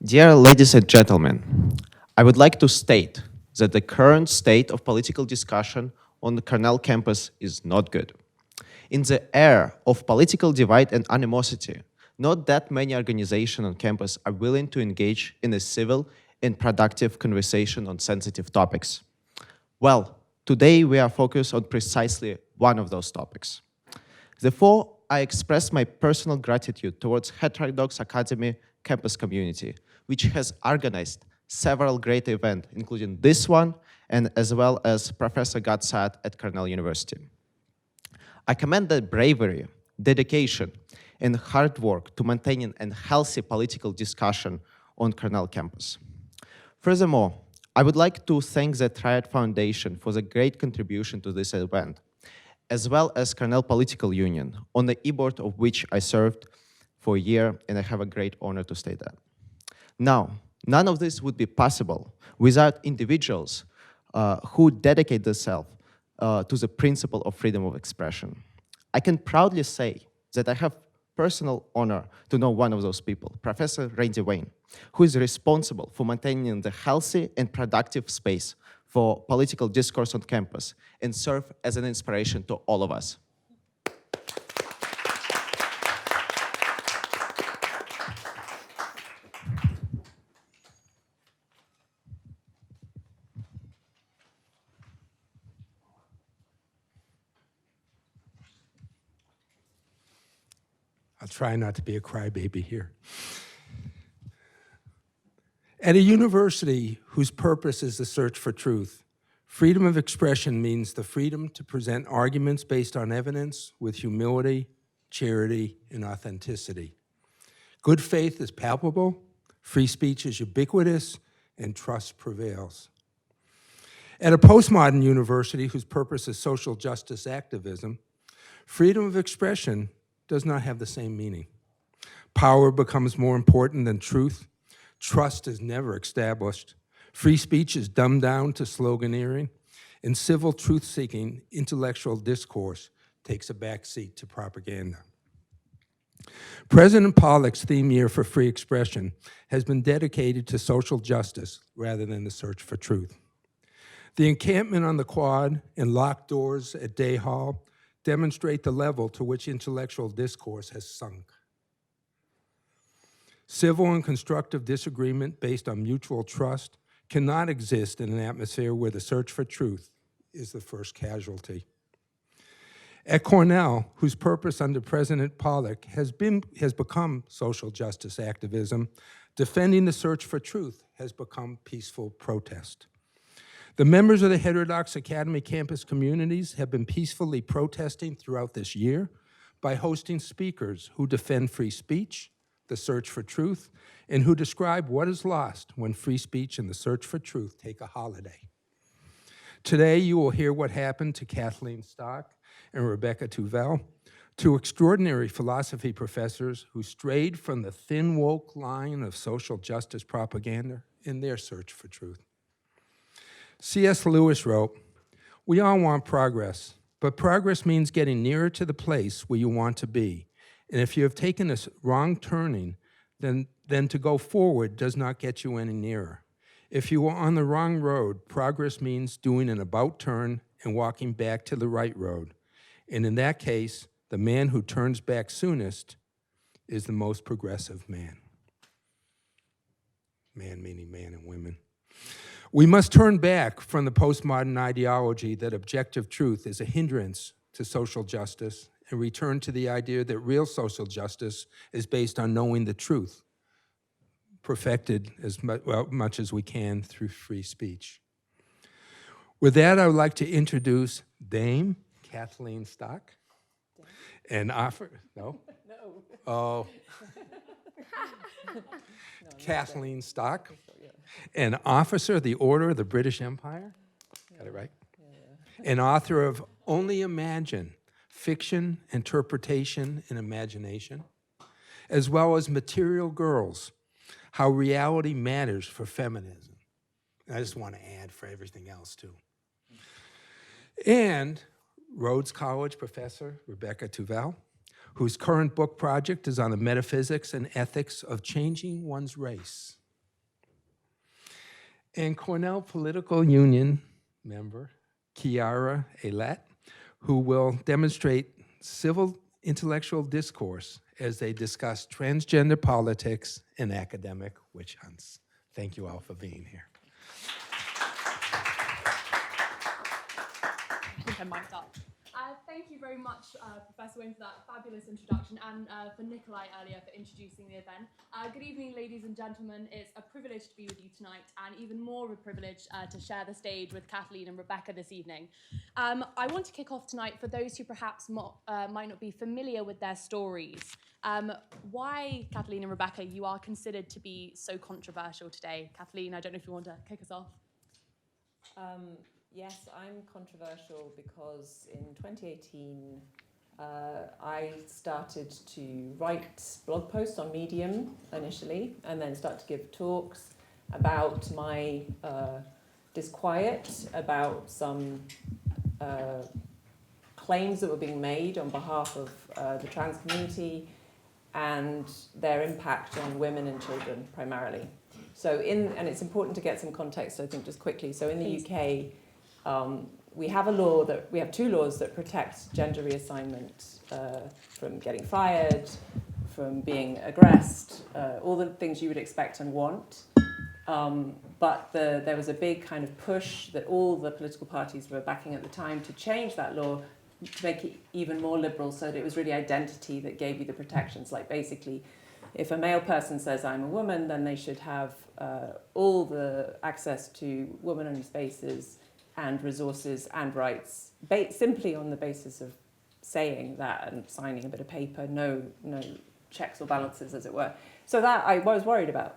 Dear ladies and gentlemen, I would like to state that the current state of political discussion on the Cornell campus is not good. In the era of political divide and animosity, not that many organizations on campus are willing to engage in a civil and productive conversation on sensitive topics. Well, today we are focused on precisely one of those topics. Therefore, I express my personal gratitude towards Heterodox Academy campus community, which has organized several great events, including this one, and as well as Professor Gatsat at Cornell University. I commend the bravery, dedication, and hard work to maintaining a healthy political discussion on Cornell campus. Furthermore, I would like to thank the Triad Foundation for the great contribution to this event, as well as Cornell Political Union, on the e-board of which I served for a year, and I have a great honor to state that. Now, none of this would be possible without individuals who dedicate themselves to the principle of freedom of expression. I can proudly say that I have personal honor to know one of those people, Professor Randy Wayne, who is responsible for maintaining the healthy and productive space for political discourse on campus and serve as an inspiration to all of us. I'll try not to be a crybaby here. At a university whose purpose is the search for truth, freedom of expression means the freedom to present arguments based on evidence with humility, charity, and authenticity. Good faith is palpable, free speech is ubiquitous, and trust prevails. At a postmodern university whose purpose is social justice activism, freedom of expression does not have the same meaning. Power becomes more important than truth. Trust is never established. Free speech is dumbed down to sloganeering, and civil truth-seeking intellectual discourse takes a backseat to propaganda. President Pollock's theme year for free expression has been dedicated to social justice rather than the search for truth. The encampment on the quad and locked doors at Day Hall demonstrate the level to which intellectual discourse has sunk. Civil and constructive disagreement based on mutual trust cannot exist in an atmosphere where the search for truth is the first casualty. At Cornell, whose purpose under President Pollock has become social justice activism, defending the search for truth has become peaceful protest. The members of the Heterodox Academy campus communities have been peacefully protesting throughout this year by hosting speakers who defend free speech, the search for truth, and who describe what is lost when free speech and the search for truth take a holiday. Today, you will hear what happened to Kathleen Stock and Rebecca Tuvel, two extraordinary philosophy professors who strayed from the thin woke line of social justice propaganda in their search for truth. C.S. Lewis wrote, "We all want progress, but progress means getting nearer to the place where you want to be. And if you have taken a wrong turning, then to go forward does not get you any nearer. If you are on the wrong road, progress means doing an about turn and walking back to the right road. And in that case, the man who turns back soonest is the most progressive man." Man meaning man and women. We must turn back from the postmodern ideology that objective truth is a hindrance to social justice and return to the idea that real social justice is based on knowing the truth, perfected as much as we can through free speech. With that, I would like to introduce Dame Kathleen Stock and offer, no? No. Oh. No, Kathleen Stock, an officer of the Order of the British Empire, got it right? Yeah. An author of Only Imagine, Fiction, Interpretation, and Imagination, as well as Material Girls, How Reality Matters for Feminism. And I just want to add for everything else, too. And Rhodes College professor Rebecca Tuvel, whose current book project is on the metaphysics and ethics of changing one's race. And Cornell Political Union member Kiara Aylett, who will demonstrate civil intellectual discourse as they discuss transgender politics and academic witch hunts. Thank you all for being here. I think I mic'd up. Thank you very much, Professor Wayne, for that fabulous introduction, and for Nikolai earlier for introducing the event. Good evening, ladies and gentlemen. It's a privilege to be with you tonight, and even more of a privilege to share the stage with Kathleen and Rebecca this evening. I want to kick off tonight for those who perhaps might not be familiar with their stories. Why, Kathleen and Rebecca, you are considered to be so controversial today. Kathleen, I don't know if you want to kick us off. Yes, I'm controversial because in 2018, I started to write blog posts on Medium initially, and then start to give talks about my disquiet about some claims that were being made on behalf of the trans community and their impact on women and children primarily. So and it's important to get some context, I think, just quickly. So in the UK, we have two laws that protect gender reassignment from getting fired, from being aggressed, all the things you would expect and want. But there was a big kind of push that all the political parties were backing at the time to change that law to make it even more liberal, so that it was really identity that gave you the protections. Like basically, if a male person says I'm a woman, then they should have all the access to woman-owned spaces and resources and rights, simply on the basis of saying that and signing a bit of paper, no checks or balances, as it were. So that I was worried about.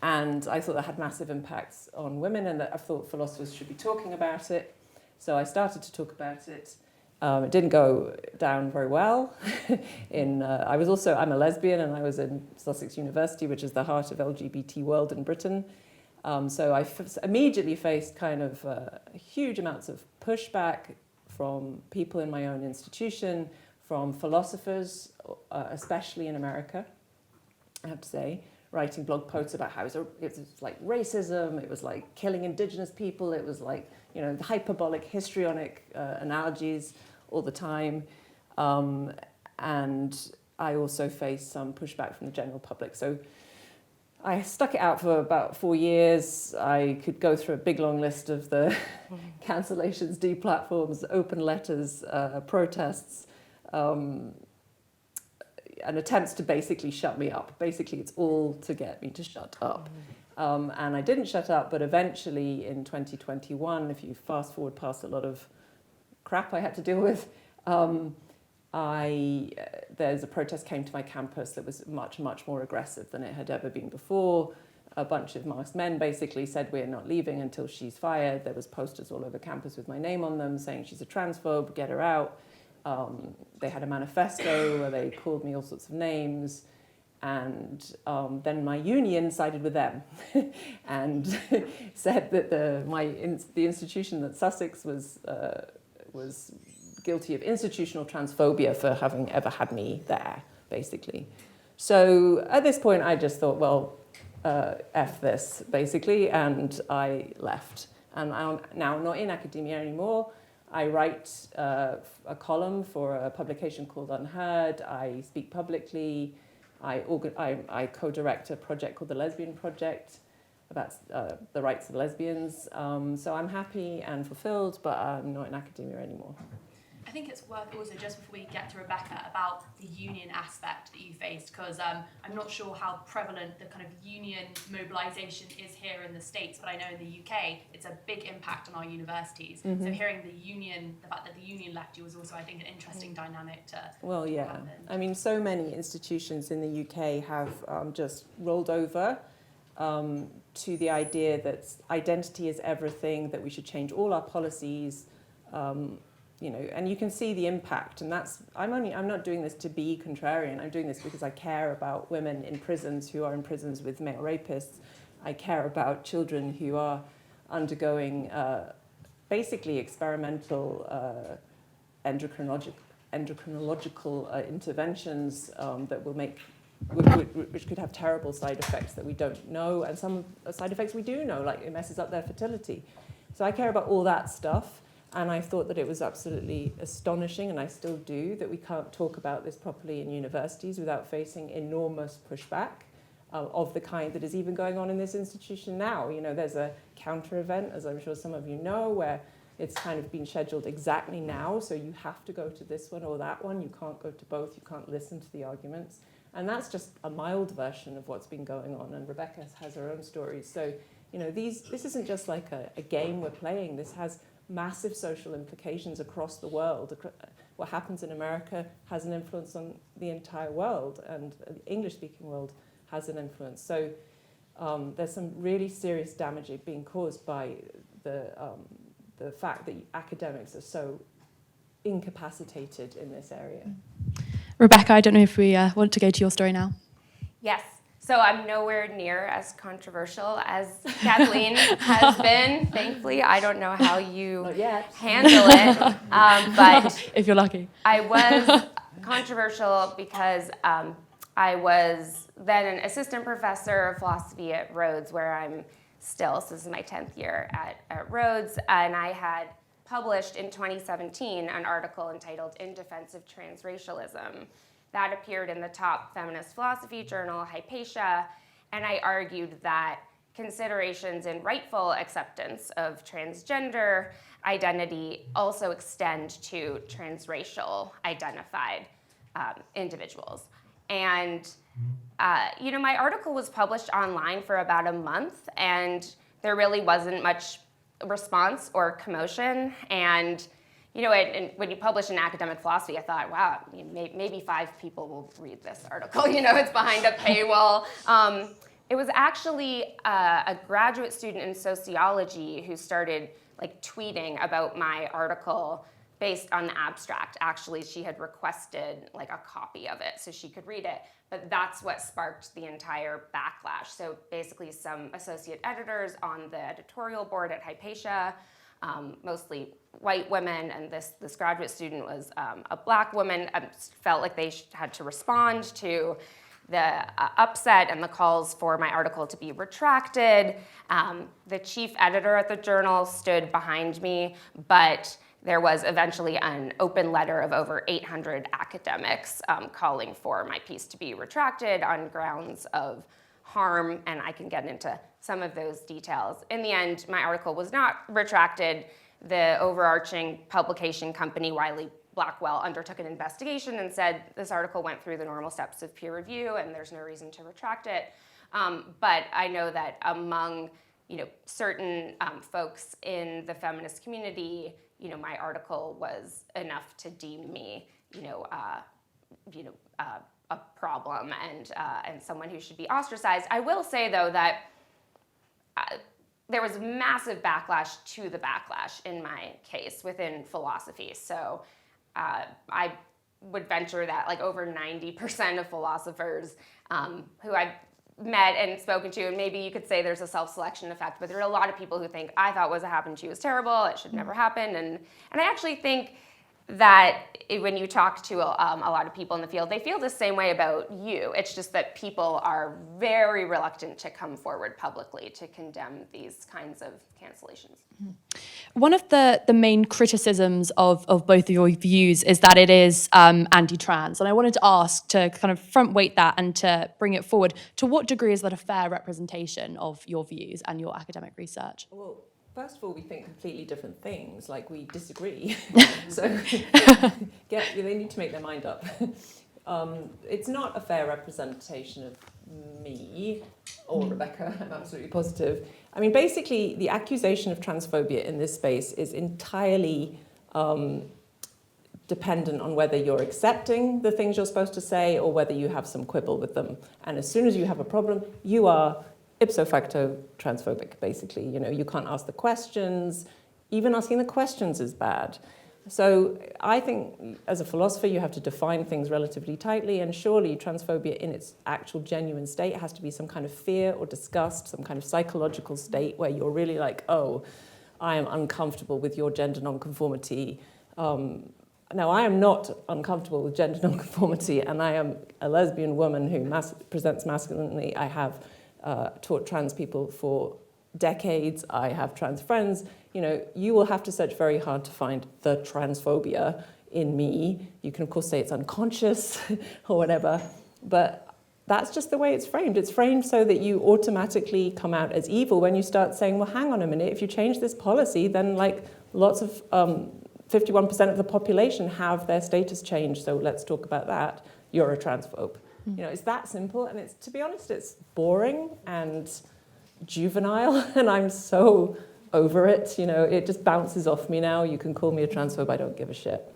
And I thought that had massive impacts on women, and that I thought philosophers should be talking about it. So I started to talk about it. It didn't go down very well. I'm a lesbian, and I was in Sussex University, which is the heart of LGBT world in Britain. So I immediately faced kind of huge amounts of pushback from people in my own institution, from philosophers, especially in America, I have to say, writing blog posts about how it was like racism, it was like killing indigenous people, it was like, hyperbolic, histrionic analogies all the time. And I also faced some pushback from the general public. So I stuck it out for about 4 years. I could go through a big long list of the cancellations, deplatforms, open letters, protests, and attempts to basically shut me up. Basically, it's all to get me to shut up. And I didn't shut up, but eventually in 2021, if you fast forward past a lot of crap I had to deal with, there's a protest came to my campus that was much, much more aggressive than it had ever been before. A bunch of masked men basically said, we're not leaving until she's fired. There was posters all over campus with my name on them saying she's a transphobe, get her out. They had a manifesto where they called me all sorts of names. And then my union sided with them and said that the institution that Sussex was guilty of institutional transphobia for having ever had me there, basically. So at this point, I just thought, well, F this, basically, and I left. And I'm now not in academia anymore. I write a column for a publication called Unheard. I speak publicly. I co-direct a project called the Lesbian Project about the rights of lesbians. So I'm happy and fulfilled, but I'm not in academia anymore. I think it's worth also, just before we get to Rebecca, about the union aspect that you faced, because I'm not sure how prevalent the kind of union mobilisation is here in the States, but I know in the UK it's a big impact on our universities. Mm-hmm. So hearing the fact that the union left you was also, I think, an interesting dynamic to Well, yeah. I mean, so many institutions in the UK have just rolled over to the idea that identity is everything, that we should change all our policies, and you can see the impact, and I'm not doing this to be contrarian. I'm doing this because I care about women in prisons who are in prisons with male rapists. I care about children who are undergoing basically experimental endocrinological interventions that will make which could have terrible side effects that we don't know, and some side effects we do know, like it messes up their fertility. So I care about all that stuff, and I thought that it was absolutely astonishing, and I still do, that we can't talk about this properly in universities without facing enormous pushback of the kind that is even going on in this institution now. You know, there's a counter event, as I'm sure some of you know, where it's kind of been scheduled exactly now, so you have to go to this one or that one. You can't go to both. You can't listen to the arguments. And that's just a mild version of what's been going on, and Rebecca has her own stories. So, you know, this isn't just like a game we're playing. This has massive social implications across the world. What happens in America has an influence on the entire world, and the English-speaking world has an influence. So there's some really serious damage being caused by the fact that academics are so incapacitated in this area. Rebecca, I don't know if we want to go to your story now. Yes. So I'm nowhere near as controversial as Kathleen has been, thankfully. I don't know how you handle it, but if you're lucky. I was controversial because I was then an assistant professor of philosophy at Rhodes, where I'm still, so this is my 10th year at Rhodes, and I had published in 2017 an article entitled In Defense of Transracialism. That appeared in the top feminist philosophy journal, Hypatia, and I argued that considerations in rightful acceptance of transgender identity also extend to transracial identified individuals. And you know, my article was published online for about a month, and there really wasn't much response or commotion. And you know, and when you publish in academic philosophy, I thought, wow, maybe 5 people will read this article. You know, it's behind a paywall. It was actually a graduate student in sociology who started like tweeting about my article based on the abstract. Actually, she had requested like a copy of it so she could read it. But that's what sparked the entire backlash. So basically some associate editors on the editorial board at Hypatia, mostly white women, and this graduate student was a black woman, felt like they had to respond to the upset and the calls for my article to be retracted. The chief editor at the journal stood behind me, but there was eventually an open letter of over 800 academics calling for my piece to be retracted on grounds of harm, and I can get into some of those details. In the end, my article was not retracted. The overarching publication company, Wiley Blackwell, undertook an investigation and said this article went through the normal steps of peer review and there's no reason to retract it. But I know that among certain folks in the feminist community, my article was enough to deem me, a problem and someone who should be ostracized. I will say though that there was massive backlash to the backlash in my case within philosophy. So I would venture that like over 90% of philosophers who I've met and spoken to, and maybe you could say there's a self-selection effect, but there are a lot of people who think I thought what happened to you was terrible, it should never happen, and I actually think that when you talk to a lot of people in the field, they feel the same way about you. It's just that people are very reluctant to come forward publicly to condemn these kinds of cancellations. One of the main criticisms of both of your views is that it is anti-trans. And I wanted to ask, to kind of front weight that and to bring it forward, to what degree is that a fair representation of your views and your academic research? Well, first of all, we think completely different things, like we disagree. So they need to make their mind up. It's not a fair representation of me or Rebecca, I'm absolutely positive. I mean, basically, the accusation of transphobia in this space is entirely dependent on whether you're accepting the things you're supposed to say or whether you have some quibble with them. And as soon as you have a problem, you are ipso facto transphobic, basically. You can't ask the questions. Even asking the questions is bad. So I think as a philosopher, you have to define things relatively tightly, and surely transphobia in its actual genuine state has to be some kind of fear or disgust, some kind of psychological state where you're really like, oh, I am uncomfortable with your gender nonconformity. now I am not uncomfortable with gender nonconformity, and I am a lesbian woman who presents masculinely. I have taught trans people for decades. I have trans friends. You know, you will have to search very hard to find the transphobia in me. You can, of course, say it's unconscious or whatever, but that's just the way it's framed. It's framed so that you automatically come out as evil when you start saying, well, hang on a minute, if you change this policy, then like lots of 51% of the population have their status changed, so let's talk about that. You're a transphobe. You know, it's that simple, and it's, to be honest, it's boring and juvenile, and I'm so over it. You know, it just bounces off me now. You can call me a transphobe, I don't give a shit.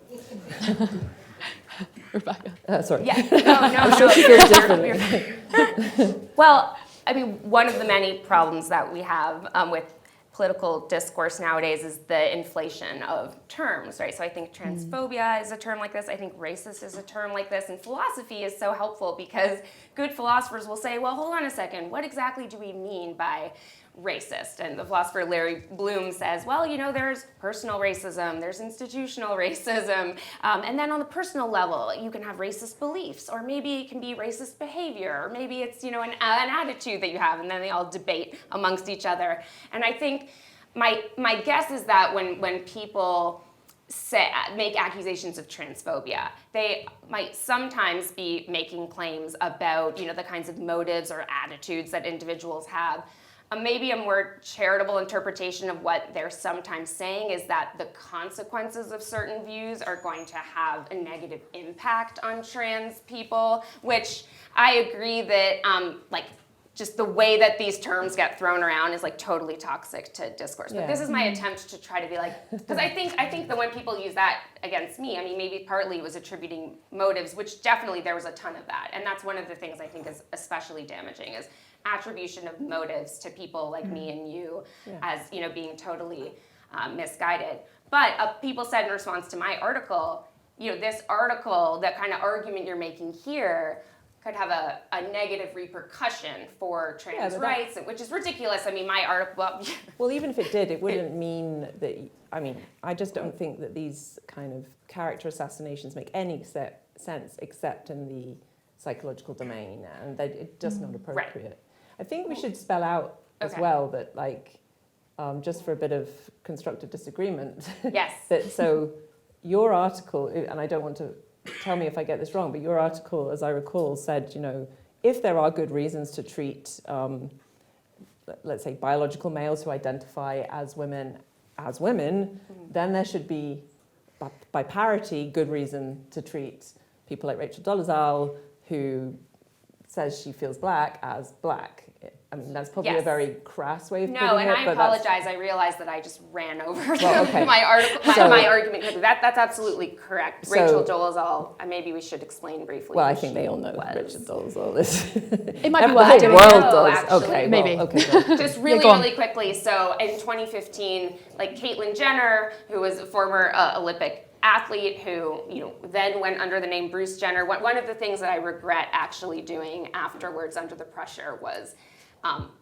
Rebecca. Sorry. Yeah, no, I'm sure she feels differently. Well, I mean, one of the many problems that we have with political discourse nowadays is the inflation of terms, right? So I think transphobia is a term like this. I think racist is a term like this. And philosophy is so helpful because good philosophers will say, well, hold on a second, what exactly do we mean by racist? And the philosopher Larry Bloom says, well, you know, there's personal racism, there's institutional racism, and then on the personal level, you can have racist beliefs, or maybe it can be racist behavior, or maybe it's, you know, an attitude that you have, and then they all debate amongst each other. And I think my guess is that when people make accusations of transphobia, they might sometimes be making claims about, you know, the kinds of motives or attitudes that individuals have. Maybe a more charitable interpretation of what they're sometimes saying is that the consequences of certain views are going to have a negative impact on trans people, which I agree that like just the way that these terms get thrown around is like totally toxic to discourse. But this is my attempt to try to be like, because I think that when people use that against me, I mean, maybe partly it was attributing motives, which definitely there was a ton of that. And that's one of the things I think is especially damaging is attribution of motives to people like me and you as, you know, being totally misguided. But people said in response to my article, you know, this article, that kind of argument you're making here could have a negative repercussion for trans rights, which is ridiculous. I mean, my article... Well, even if it did, it wouldn't mean that... I mean, I just don't think that these kind of character assassinations make any sense except in the psychological domain, and that it's just not appropriate. Right. I think we should spell out as well that, like, just for a bit of constructive disagreement, that so your article, and I don't want to tell me if I get this wrong, but your article, as I recall, said, you know, if there are good reasons to treat, let's say, biological males who identify as women, then there should be, by parity, good reason to treat people like Rachel Dolezal, who says she feels black, as black. I mean, that's probably a very crass way of putting it. No, and I apologize. I realized that I just ran over my article, my argument. That's absolutely correct. Rachel Dolezal, maybe we should explain briefly. Well, I think they all know Rachel Dolezal is. It might be worth the doing. whole world does. Actually. Okay, maybe. Well, okay. Just really quickly. So in 2015, like Caitlyn Jenner, who was a former Olympic athlete who, you know, then went under the name Bruce Jenner. One of the things that I regret actually doing afterwards under the pressure was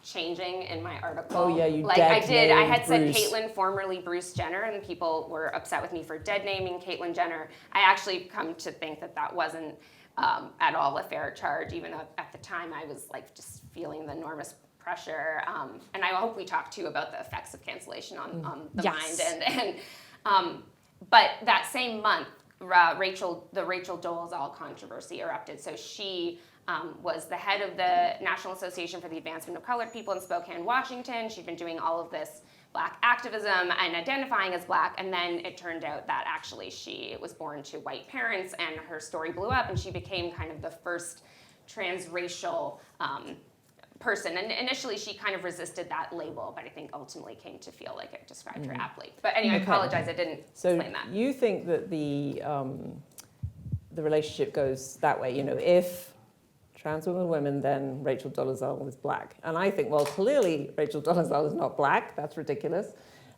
changing in my article. Oh yeah, you like I did. I had said Bruce. Caitlyn, formerly Bruce Jenner, and people were upset with me for dead naming Caitlyn Jenner. I actually come to think that wasn't at all a fair charge, even though at the time I was like just feeling the enormous pressure. And I hope we talk too about the effects of cancellation on the mind. But that same month, the Rachel Dolezal controversy erupted. So she was the head of the National Association for the Advancement of Colored People in Spokane, Washington. She'd been doing all of this black activism and identifying as black, and then it turned out that actually she was born to white parents, and her story blew up, and she became kind of the first transracial person. And initially she kind of resisted that label, but I think ultimately came to feel like it described her aptly. But anyway, I apologize, I didn't explain that. So you think that the relationship goes that way, you know, if trans women, then Rachel Dolezal is black. And I think, well, clearly Rachel Dolezal is not black, that's ridiculous.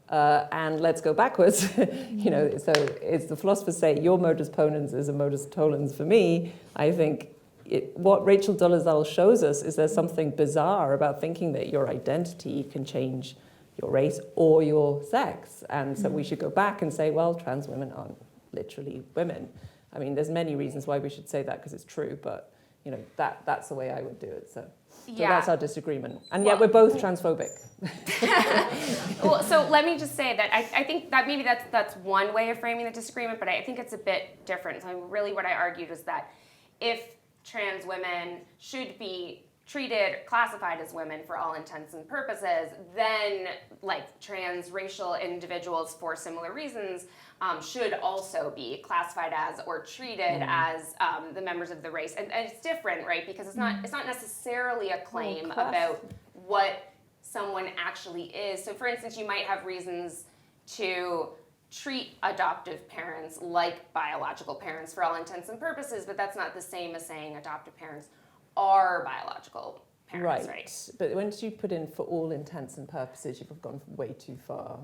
And let's go backwards, you know, so it's the philosophers say, your modus ponens is a modus tollens for me. I think what Rachel Dolezal shows us is there's something bizarre about thinking that your identity can change your race or your sex. And so we should go back and say, well, trans women aren't literally women. I mean, there's many reasons why we should say that because it's true, but you know, that's the way I would do it. So that's our disagreement. And yet we're both transphobic. Well, so let me just say that I think that maybe that's one way of framing the disagreement, but I think it's a bit different. So really what I argued is that if trans women should be classified as women for all intents and purposes, then like transracial individuals for similar reasons should also be classified as or treated as the members of the race. And it's different, right? Because it's not necessarily a claim about what someone actually is. So for instance, you might have reasons to treat adoptive parents like biological parents for all intents and purposes, but that's not the same as saying adoptive parents are biological parents, right? But once you put in for all intents and purposes, you've gone way too far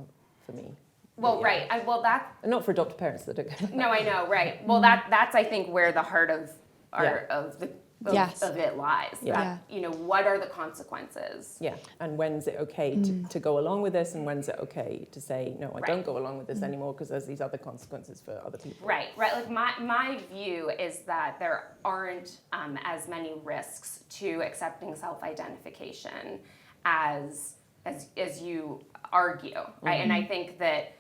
for me. Well, right. And not for adoptive parents that don't. No, I know, right. Well, that's I think where the heart of it lies. Yeah. That, you know, what are the consequences? Yeah, and when's it okay to go along with this, and when's it okay to say, no, I don't go along with this anymore because there's these other consequences for other people. Right. Like my view is that there aren't as many risks to accepting self-identification as you argue, right? And I think that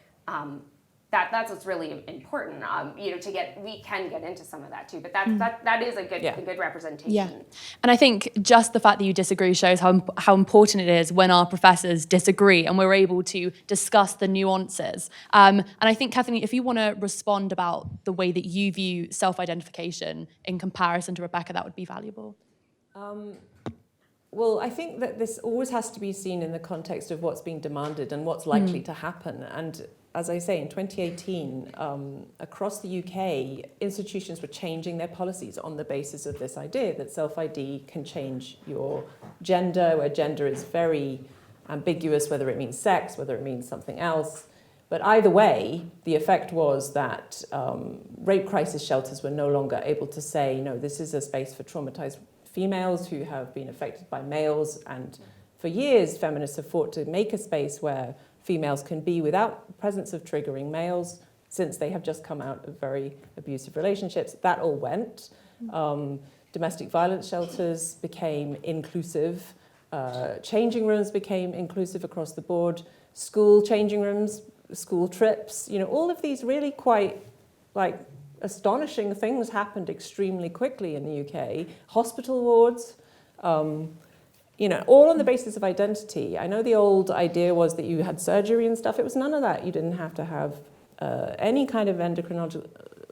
that's what's really important. You know, we can get into some of that too, but that is a good representation. Yeah, and I think just the fact that you disagree shows how important it is when our professors disagree and we're able to discuss the nuances. And I think, Kathleen, if you want to respond about the way that you view self-identification in comparison to Rebecca, that would be valuable. Well, I think that this always has to be seen in the context of what's being demanded and what's likely to happen. And as I say, in 2018, across the UK, institutions were changing their policies on the basis of this idea that self-ID can change your gender, where gender is very ambiguous, whether it means sex, whether it means something else. But either way, the effect was that rape crisis shelters were no longer able to say, no, this is a space for traumatized females who have been affected by males. And for years, feminists have fought to make a space where females can be without the presence of triggering males, since they have just come out of very abusive relationships. That all went. Domestic violence shelters became inclusive. Changing rooms became inclusive across the board. School changing rooms, school trips, you know, all of these really quite astonishing things happened extremely quickly in the UK. Hospital wards, you know, all on the basis of identity. I know the old idea was that you had surgery and stuff. It was none of that. You didn't have to have any kind of endocrinological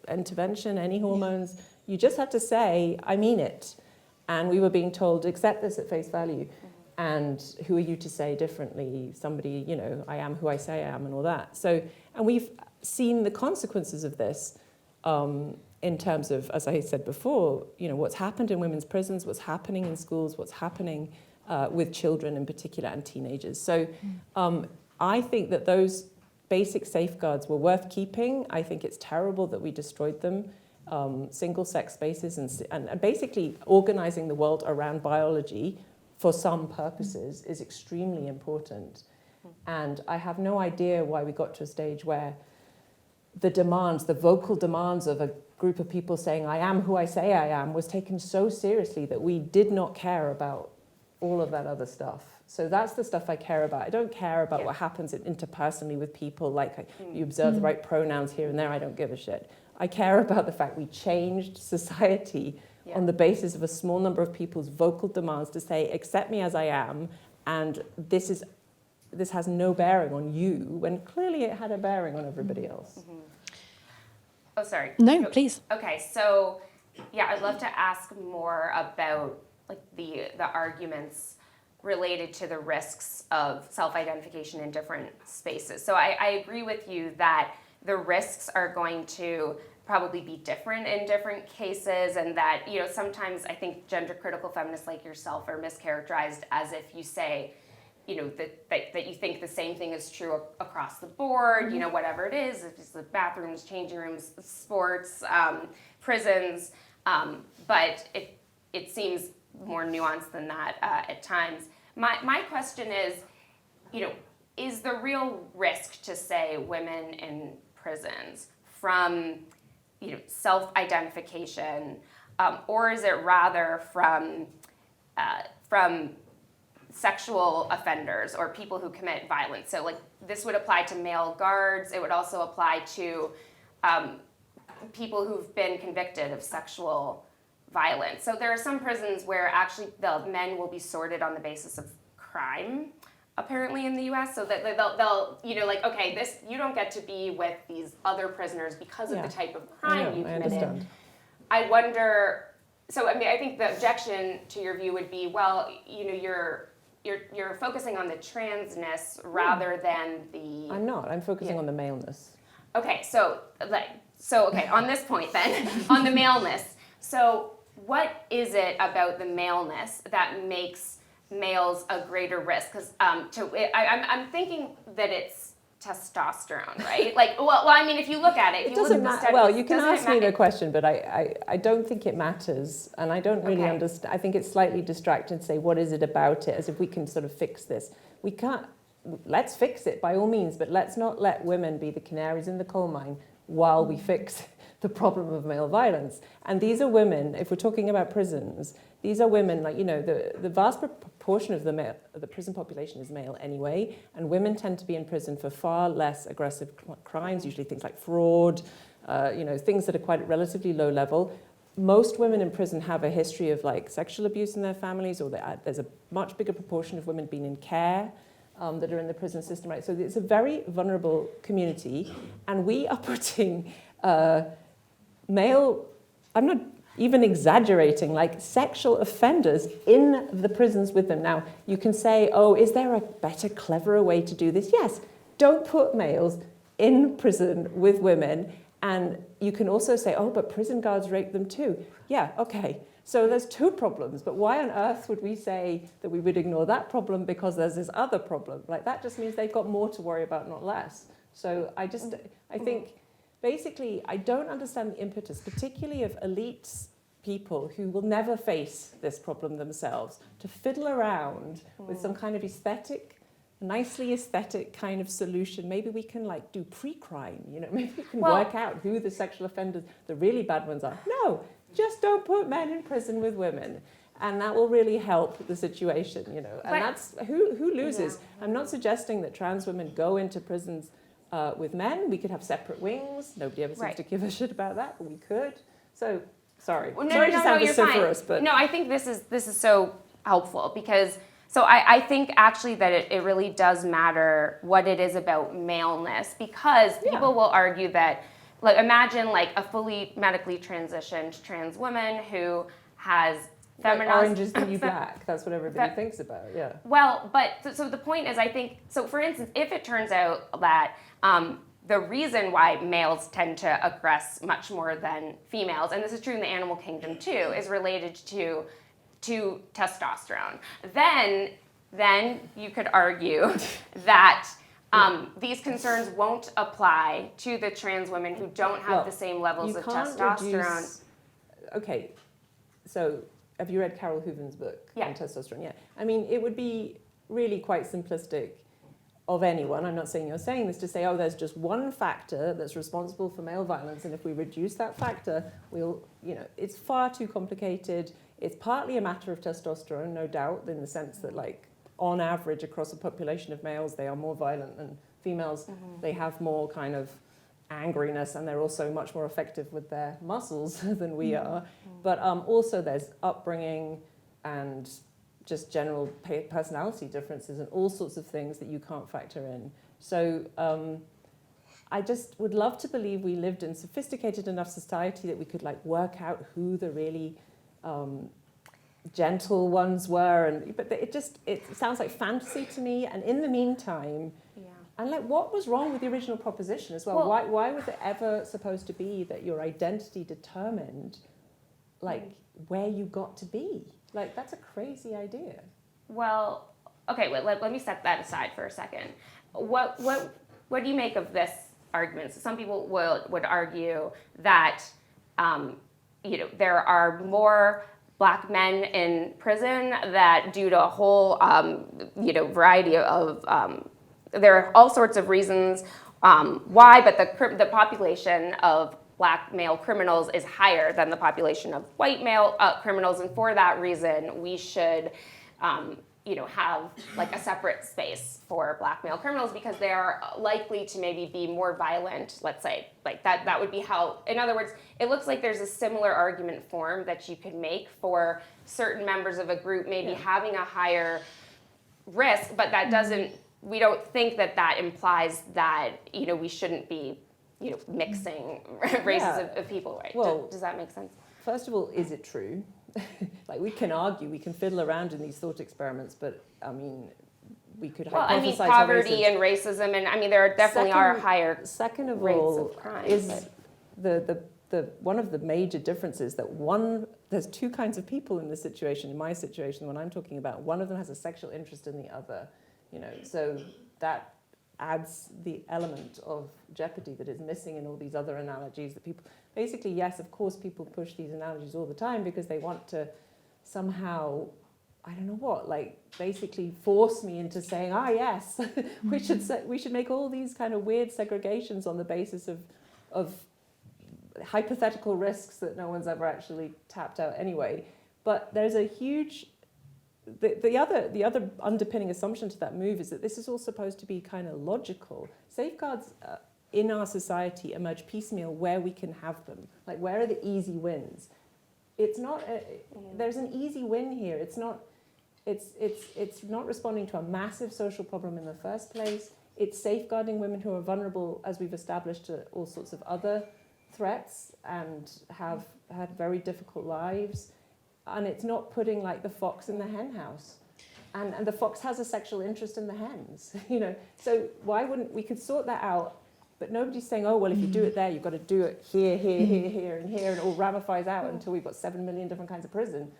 intervention, any hormones. You just had to say, I mean it. And we were being told, accept this at face value. And who are you to say differently? Somebody, you know, I am who I say I am and all that. So, and we've seen the consequences of this in terms of, as I said before, you know, what's happened in women's prisons, what's happening in schools, what's happening with children in particular and teenagers. So I think that those basic safeguards were worth keeping. I think it's terrible that we destroyed them. Single-sex spaces and basically organizing the world around biology for some purposes is extremely important. And I have no idea why we got to a stage where the vocal demands of a group of people saying, I am who I say I am, was taken so seriously that we did not care about all of that other stuff. So that's the stuff I care about. I don't care about what happens interpersonally with people, like you observe the right pronouns here and there, I don't give a shit. I care about the fact we changed society on the basis of a small number of people's vocal demands to say, accept me as I am, and this has no bearing on you, when clearly it had a bearing on everybody else. Oh, sorry. No, please. Okay, so yeah, I'd love to ask more about like the arguments related to the risks of self-identification in different spaces. So I agree with you that the risks are going to probably be different in different cases, and that, you know, sometimes I think gender critical feminists like yourself are mischaracterized as if you say, you know, that you think the same thing is true across the board, you know, whatever it is, if it's the bathrooms, changing rooms, sports, prisons, but it seems more nuanced than that at times. My question is, you know, is the real risk to say women in prisons from self-identification, or is it rather from sexual offenders or people who commit violence? So like this would apply to male guards. It would also apply to people who've been convicted of sexual violence. So there are some prisons where actually the men will be sorted on the basis of crime, apparently in the U.S. So that they'll like, okay, this, you don't get to be with these other prisoners because of the type of crime you committed. I wonder. So I mean, I think the objection to your view would be, well, you're focusing on the transness rather than the. I'm not. I'm focusing on the maleness. Okay, so okay, on this point then, on the maleness. So what is it about the maleness that makes males a greater risk? Because I'm thinking that it's testosterone, right? Like, well, I mean, if you look at it, if you look at the studies, well, you can ask me the question, but I don't think it matters, and I don't really understand. I think it's slightly distracting to say, what is it about it, as if we can sort of fix this. We can't. Let's fix it by all means, but let's not let women be the canaries in the coal mine while we fix the problem of male violence. And these are women, if we're talking about prisons, these are women, like, the vast proportion of the prison population is male anyway, and women tend to be in prison for far less aggressive crimes, usually things like fraud, things that are quite relatively low level. Most women in prison have a history of like sexual abuse in their families, or there's a much bigger proportion of women being in care that are in the prison system, right? So it's a very vulnerable community, and we are putting male, I'm not even exaggerating, like sexual offenders in the prisons with them. Now, you can say, oh, is there a better, cleverer way to do this? Yes, don't put males in prison with women. And you can also say, oh, but prison guards rape them too. Yeah, okay. So there's two problems, but why on earth would we say that we would ignore that problem because there's this other problem? Like, that just means they've got more to worry about, not less. So I think, basically, I don't understand the impetus, particularly of elites, people who will never face this problem themselves, to fiddle around with some kind of nicely aesthetic kind of solution. Maybe we can like do pre-crime, maybe we can work out who the sexual offenders, the really bad ones are. No, just don't put men in prison with women. And that will really help the situation, And that's, who loses? Yeah. I'm not suggesting that trans women go into prisons with men. We could have separate wings. Nobody ever seems to give a shit about that, but we could. So, sorry. Sorry to sound vociferous, but... No, I think this is so helpful because... So I think actually that it really does matter what it is about maleness, because people will argue that, like, imagine like a fully medically transitioned trans woman who has feminized... Orange is the new black. That's what everybody thinks about, yeah. Well, but so the point is, I think, so for instance, if it turns out that the reason why males tend to aggress much more than females, and this is true in the animal kingdom too, is related to testosterone, then you could argue that these concerns won't apply to the trans women who don't have the same levels of testosterone. Okay, so have you read Carol Hooven's book on testosterone? Yeah. I mean, it would be really quite simplistic of anyone, I'm not saying you're saying this, to say, oh, there's just one factor that's responsible for male violence, and if we reduce that factor, it's far too complicated. It's partly a matter of testosterone, no doubt, in the sense that, like, on average, across a population of males, they are more violent than females. Mm-hmm. They have more kind of angriness, and they're also much more effective with their muscles than we are. Mm-hmm. But also there's upbringing and just general personality differences and all sorts of things that you can't factor in. So I just would love to believe we lived in sophisticated enough society that we could, like, work out who the really gentle ones were, but it sounds like fantasy to me. And in the meantime, and like, what was wrong with the original proposition as well? Why was it ever supposed to be that your identity determined, like, where you got to be? Like, that's a crazy idea. Well, okay, let me set that aside for a second. What do you make of this argument? So some people would argue that there are more Black men in prison that, due to a whole variety of there are all sorts of reasons, why, but the population of Black male criminals is higher than the population of white male criminals, and for that reason, we should, have like a separate space for Black male criminals because they are likely to maybe be more violent. Let's say, like that would be how. In other words, it looks like there's a similar argument form that you could make for certain members of a group maybe having a higher risk, but that doesn't. We don't think that implies that we shouldn't be mixing races of people, right? Well, does that make sense? First of all, is it true? Like, we can argue, we can fiddle around in these thought experiments, but I mean, we could hypothesize poverty and racism, and there definitely are higher second of rates all, of crime. Is the one of the major differences that there's two kinds of people in this situation. In my situation, when I'm talking about, one of them has a sexual interest in the other, so that adds the element of jeopardy that is missing in all these other analogies that people, basically, yes, of course, people push these analogies all the time because they want to somehow, I don't know what, like basically force me into saying, yes, we should make all these kind of weird segregations on the basis of hypothetical risks that no one's ever actually tapped out anyway. But there's a huge, the other underpinning assumption to that move is that this is all supposed to be kind of logical. Safeguards in our society emerge piecemeal where we can have them. Like, where are the easy wins? It's not. There's an easy win here. It's not responding to a massive social problem in the first place. It's safeguarding women who are vulnerable, as we've established, to all sorts of other threats and have had very difficult lives. And it's not putting like the fox in the hen house. And the fox has a sexual interest in the hens, So why wouldn't we could sort that out? But nobody's saying, oh, well, if you do it there, you've got to do it here, and here, and it all ramifies out until we've got 7 million different kinds of prison.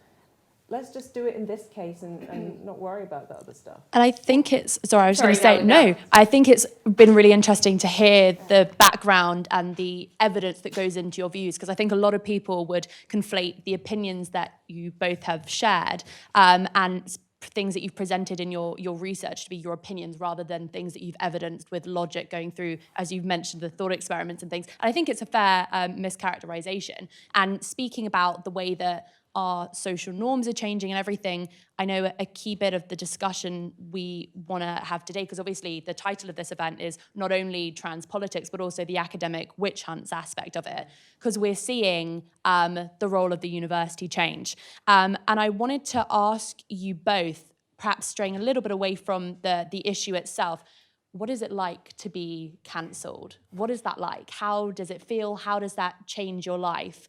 Let's just do it in this case and not worry about the other stuff. And I think I think it's been really interesting to hear the background and the evidence that goes into your views, because I think a lot of people would conflate the opinions that you both have shared and things that you've presented in your research to be your opinions rather than things that you've evidenced with logic going through, as you've mentioned, the thought experiments and things. And I think it's a fair mischaracterization. And speaking about the way that our social norms are changing and everything, I know a key bit of the discussion we want to have today, because obviously the title of this event is not only trans politics, but also the academic witch hunts aspect of it, because we're seeing the role of the university change. And I wanted to ask you both, perhaps straying a little bit away from the issue itself, what is it like to be cancelled? What is that like? How does it feel? How does that change your life?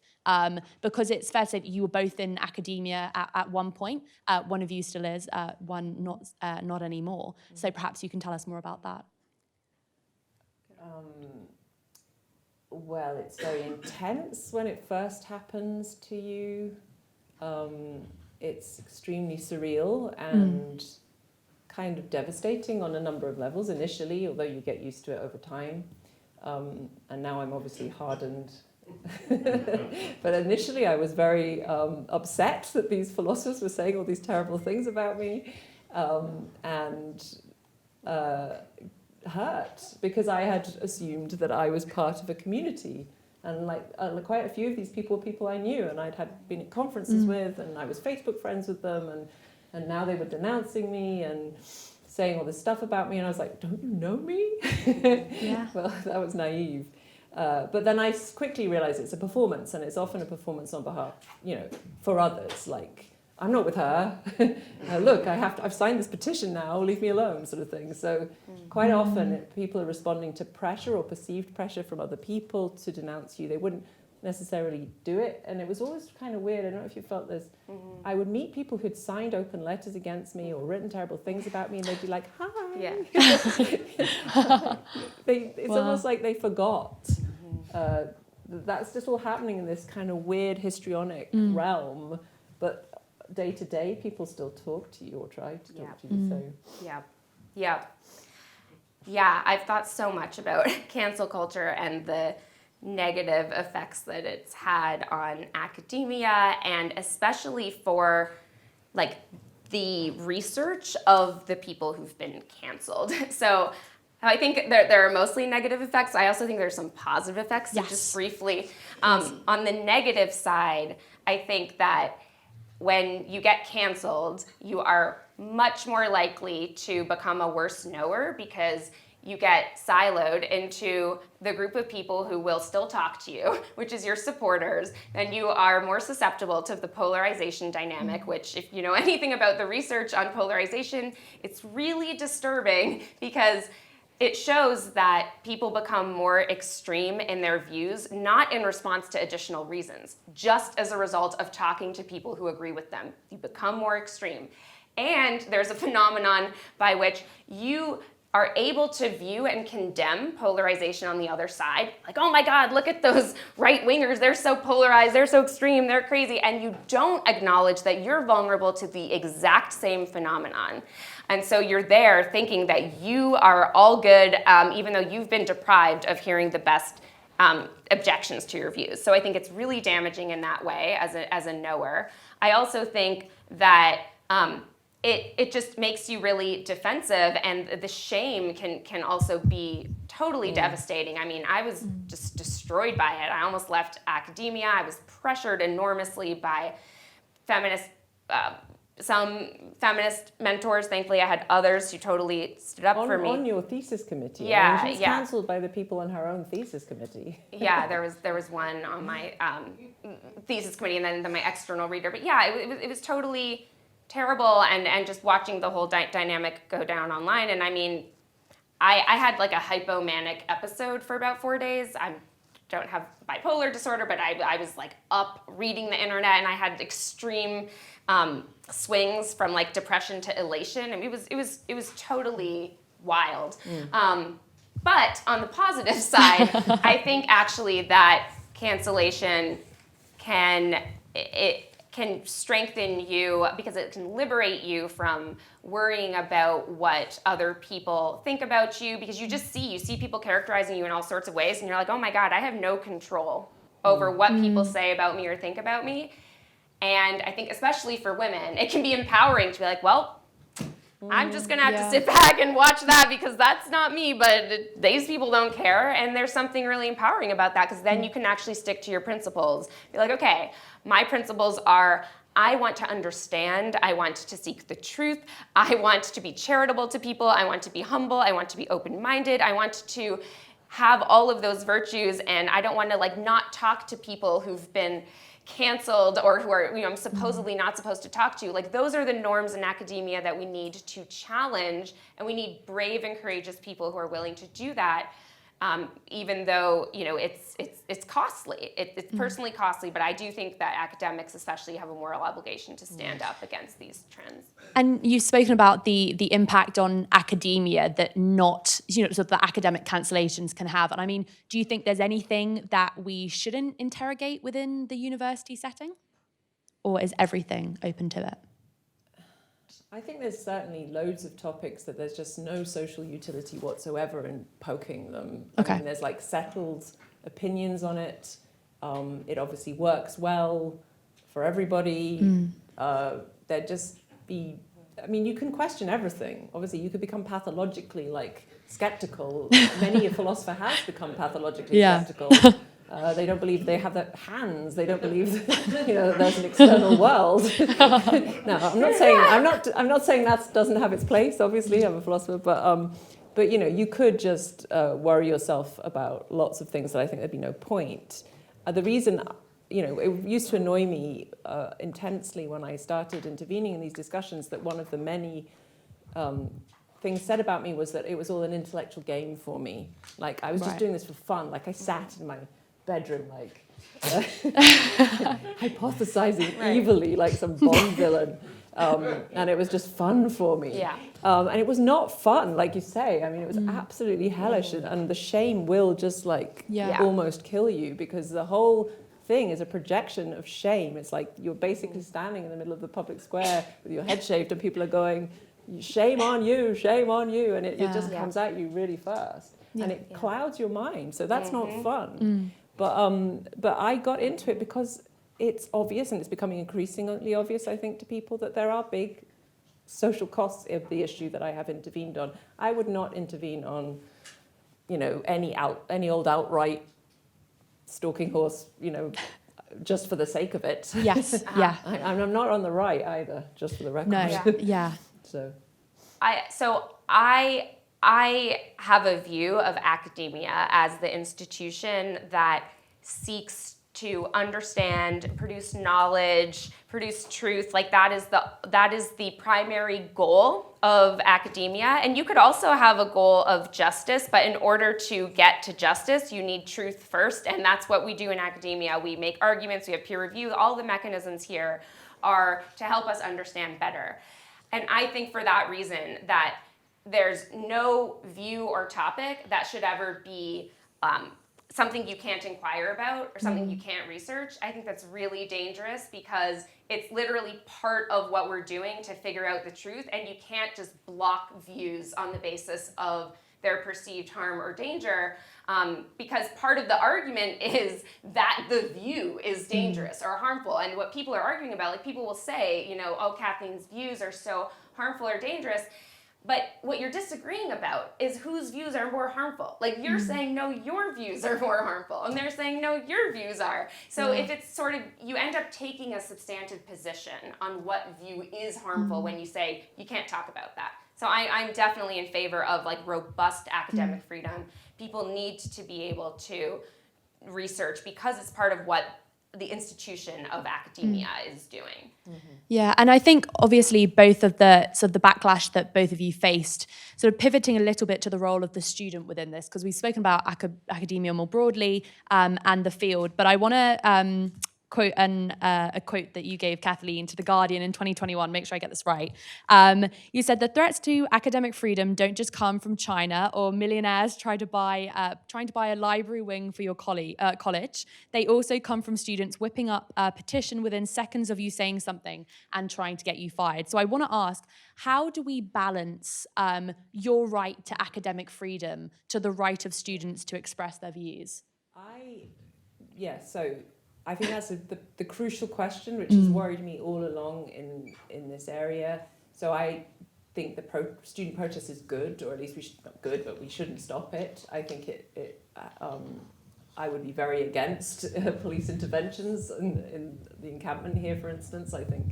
Because it's fair to say that you were both in academia at one point. One of you still is, one not anymore. So perhaps you can tell us more about that. Well, it's very intense when it first happens to you. It's extremely surreal and kind of devastating on a number of levels initially, although you get used to it over time. And now I'm obviously hardened. But initially I was very upset that these philosophers were saying all these terrible things about me and hurt, because I had assumed that I was part of a community. And quite a few of these people were people I knew and I'd been at conferences with, and I was Facebook friends with them, and now they were denouncing me and saying all this stuff about me, and I was like, don't you know me? Yeah. Well, that was naive. But then I quickly realized it's a performance, and it's often a performance on behalf, for others. Like, I'm not with her. Look, I've signed this petition now, leave me alone, sort of thing. So quite often people are responding to pressure or perceived pressure from other people to denounce you. They wouldn't necessarily do it. And it was always kind of weird. I don't know if you felt this. I would meet people who'd signed open letters against me or written terrible things about me, and they'd be like, hi. Yeah. It's almost like they forgot. That's just all happening in this kind of weird histrionic realm. But day to day, people still talk to you or try to talk to you. So Yeah, I've thought so much about cancel culture and the negative effects that it's had on academia, and especially for like the research of the people who've been canceled. So I think there are mostly negative effects. I also think there's some positive effects. So Yes. just briefly, on the negative side, I think that when you get canceled, you are much more likely to become a worse knower because you get siloed into the group of people who will still talk to you, which is your supporters, and you are more susceptible to the polarization dynamic, which if you know anything about the research on polarization, it's really disturbing because it shows that people become more extreme in their views, not in response to additional reasons, just as a result of talking to people who agree with them. You become more extreme. And there's a phenomenon by which you are able to view and condemn polarization on the other side. Like, oh my God, look at those right-wingers. They're so polarized, they're so extreme, they're crazy. And you don't acknowledge that you're vulnerable to the exact same phenomenon. And so you're there thinking that you are all good, even though you've been deprived of hearing the best objections to your views. So I think it's really damaging in that way as a knower. I also think that it just makes you really defensive, and the shame can also be totally devastating. I mean, I was just destroyed by it. I almost left academia. I was pressured enormously by some feminist mentors. Thankfully, I had others who totally stood up for me. On your thesis committee. Yeah, I mean, she's cancelled by the people on her own thesis committee. Yeah, there was one on my thesis committee, and then my external reader. But yeah, it was totally terrible, and just watching the whole dynamic go down online. And I mean, I had like a hypomanic episode for about 4 days. I don't have bipolar disorder, but I was like up reading the internet, and I had extreme swings from like depression to elation. I mean, it was totally wild. But on the positive side, I think actually that cancellation can strengthen you because it can liberate you from worrying about what other people think about you, because you see people characterizing you in all sorts of ways, and you're like, oh my God, I have no control over what people say about me or think about me. And I think especially for women, it can be empowering to be like, well, I'm just gonna have to sit back and watch that because that's not me, but these people don't care. And there's something really empowering about that, because then you can actually stick to your principles. You're like, okay, my principles are, I want to understand, I want to seek the truth, I want to be charitable to people, I want to be humble, I want to be open-minded, I want to have all of those virtues, and I don't want to like not talk to people who've been canceled or who are, I'm supposedly not supposed to talk to. Like, those are the norms in academia that we need to challenge, and we need brave and courageous people who are willing to do that, even though it's costly. It's personally costly, but I do think that academics especially have a moral obligation to stand up against these trends. And you've spoken about the impact on academia that sort of the academic cancellations can have. And I mean, do you think there's anything that we shouldn't interrogate within the university setting? Or is everything open to it? I think there's certainly loads of topics that there's just no social utility whatsoever in poking them. Okay. I mean, there's like settled opinions on it. It obviously works well for everybody. There'd just be, I mean, you can question everything. Obviously, you could become pathologically like skeptical. Many a philosopher has become pathologically skeptical. They don't believe they have their hands. They don't believe that there's an external world. No, I'm not saying that doesn't have its place. Obviously, I'm a philosopher, but you could just worry yourself about lots of things that I think there'd be no point. The reason, it used to annoy me intensely when I started intervening in these discussions that one of the many things said about me was that it was all an intellectual game for me. Like, I was just doing this for fun. Like, I sat in my bedroom, like, hypothesizing evilly like some Bond villain. And it was just fun for me. Yeah. And it was not fun, like you say. I mean, it was absolutely hellish. And the shame will just almost kill you, because the whole thing is a projection of shame. It's like you're basically standing in the middle of the public square with your head shaved, and people are going, shame on you, and it just comes at you really fast. And it clouds your mind. So that's not fun. But I got into it because it's obvious, and it's becoming increasingly obvious, I think, to people that there are big social costs of the issue that I have intervened on. I would not intervene on any old outright stalking horse, just for the sake of it. Yes, yeah. I'm not on the right either, just for the record. No, Yeah. yeah. So I have a view of academia as the institution that seeks to understand, produce knowledge, produce truth. Like that is the primary goal of academia. And you could also have a goal of justice, but in order to get to justice, you need truth first. And that's what we do in academia. We make arguments, we have peer review. All the mechanisms here are to help us understand better. And I think for that reason that there's no view or topic that should ever be something you can't inquire about or something you can't research. I think that's really dangerous because it's literally part of what we're doing to figure out the truth, and you can't just block views on the basis of their perceived harm or danger, because part of the argument is that the view is dangerous or harmful. And what people are arguing about, like people will say, oh, Kathleen's views are so harmful or dangerous. But what you're disagreeing about is whose views are more harmful. Like you're saying, no, your views are more harmful. And they're saying, no, your views are. So if it's sort of, you end up taking a substantive position on what view is harmful when you say, you can't talk about that. So I'm definitely in favor of like robust academic freedom. People need to be able to research because it's part of what the institution of academia is doing. Yeah, and I think obviously both of the sort of the backlash that both of you faced, sort of pivoting a little bit to the role of the student within this, because we've spoken about academia more broadly and the field, but I want to quote a quote that you gave, Kathleen, to The Guardian in 2021, make sure I get this right. You said, the threats to academic freedom don't just come from China or millionaires trying to buy a library wing for your college. They also come from students whipping up a petition within seconds of you saying something and trying to get you fired. So I want to ask, how do we balance your right to academic freedom to the right of students to express their views? So I think that's the crucial question, which has worried me all along in this area. So I think the student protest is good, or at least not good, but we shouldn't stop it. I think I would be very against police interventions in the encampment here, for instance. I think,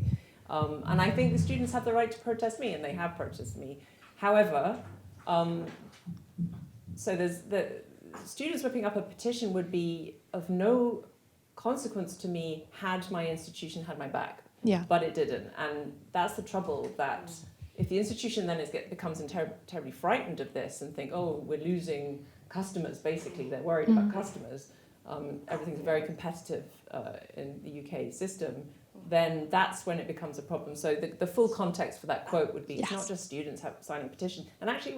and I think the students have the right to protest me, and they have protested me. However, so there's the students whipping up a petition would be of no consequence to me had my institution had my back. Yeah. But it didn't, and that's the trouble. That if the institution then becomes terribly frightened of this and think, oh, we're losing customers. Basically, they're worried about customers. Everything's very competitive in the UK system. Then that's when it becomes a problem. So the full context for that quote would be, it's not just students signing a petition. And actually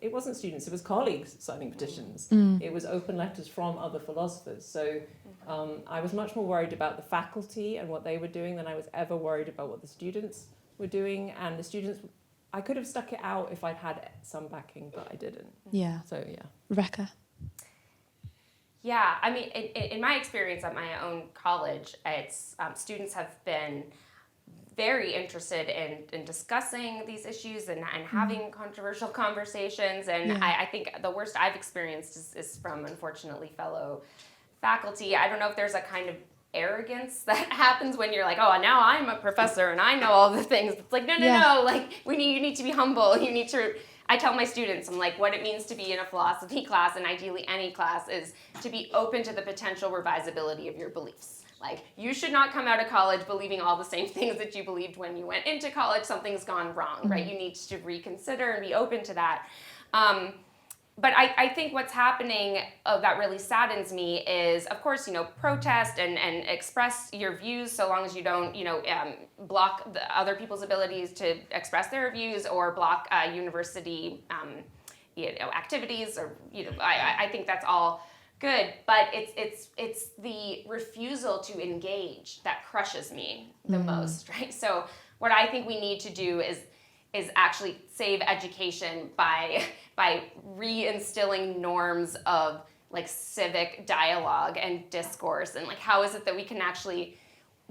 it wasn't students, it was colleagues signing petitions. It was open letters from other philosophers. So I was much more worried about the faculty and what they were doing than I was ever worried about what the students were doing. And the students, I could have stuck it out if I'd had some backing, but I didn't. Yeah. So yeah. Rebecca? Yeah, I mean, in my experience at my own college, it's students have been very interested in discussing these issues and having controversial conversations. And I think the worst I've experienced is from, unfortunately, fellow faculty. I don't know if there's a kind of arrogance that happens when you're like, oh, now I'm a professor and I know all the things. It's like, no, like you need to be humble. You need to. I tell my students, I'm like, what it means to be in a philosophy class, and ideally any class, is to be open to the potential revisability of your beliefs. Like, you should not come out of college believing all the same things that you believed when you went into college. Something's gone wrong, right? You need to reconsider and be open to that. But I think what's happening that really saddens me is, of course, protest and express your views so long as you don't, block the other people's abilities to express their views or block university, activities, or I think that's all good. But it's the refusal to engage that crushes me the most, right? So what I think we need to do is actually save education by reinstilling norms of like civic dialogue and discourse, and like how is it that we can actually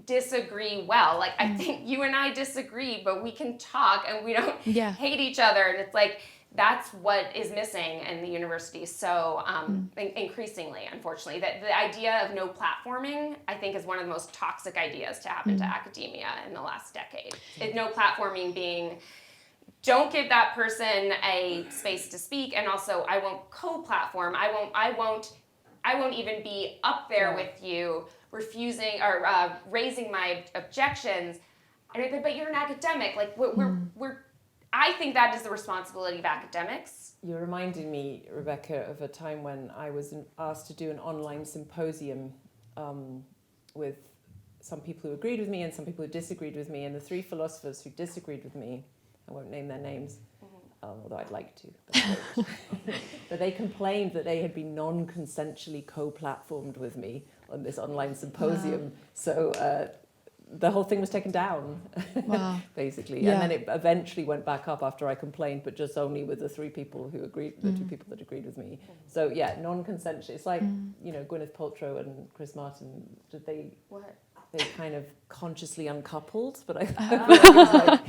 disagree well? Like I think you and I disagree, but we can talk and we don't hate each other. And it's like that's what is missing in the university. So increasingly, unfortunately, that the idea of no platforming, I think, is one of the most toxic ideas to happen to academia in the last decade. No platforming being, don't give that person a space to speak, and also I won't co-platform. I won't even be up there with you, refusing or raising my objections. But you're an academic. Like we're I think that is the responsibility of academics. You're reminding me, Rebecca, of a time when I was asked to do an online symposium with some people who agreed with me and some people who disagreed with me. And the three philosophers who disagreed with me, I won't name their names, although I'd like to, but they complained that they had been non-consensually co-platformed with me on this online symposium. Wow. So the whole thing was taken down, basically. Yeah. And then it eventually went back up after I complained, but just only with the three people who agreed, the two people that agreed with me. So yeah, non-consensual. It's like, Gwyneth Paltrow and Chris Martin, did they... What? They kind of consciously uncoupled, but I feel like it was like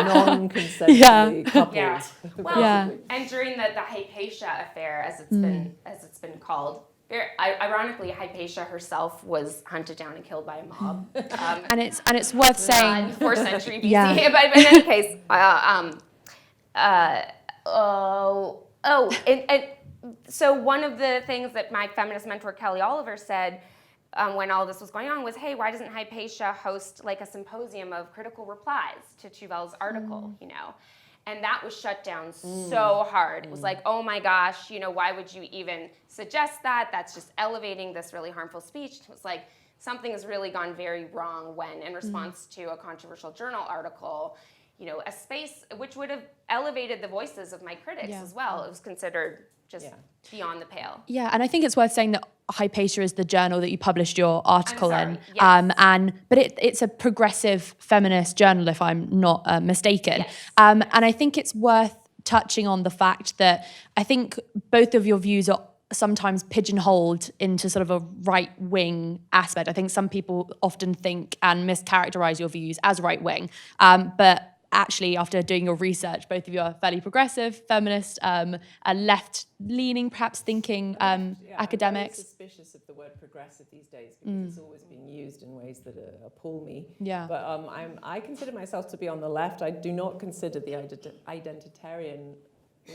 non-consensually coupled. Yeah. Well, and during the Hypatia affair, as it's been called, ironically, Hypatia herself was hunted down and killed by a mob. And it's worth saying 4th century BC. But in any case, so one of the things that my feminist mentor Kelly Oliver said when all this was going on was, hey, why doesn't Hypatia host like a symposium of critical replies to Tuvel's article, And that was shut down so hard. It was like, oh my gosh, why would you even suggest that? That's just elevating this really harmful speech. It was like, something has really gone very wrong when, in response to a controversial journal article, a space which would have elevated the voices of my critics as well. It was considered just beyond the pale. Yeah, and I think it's worth saying that Hypatia is the journal that you published your article in. Yes. But it's a progressive feminist journal, if I'm not mistaken. Yes. And I think it's worth touching on the fact that I think both of your views are sometimes pigeonholed into sort of a right-wing aspect. I think some people often think and mischaracterize your views as right-wing, but actually, after doing your research, both of you are fairly progressive, feminist, left-leaning, perhaps thinking academics. I'm very suspicious of the word progressive these days because it's always being used in ways that appall me. Yeah. But I consider myself to be on the left. I do not consider the identitarian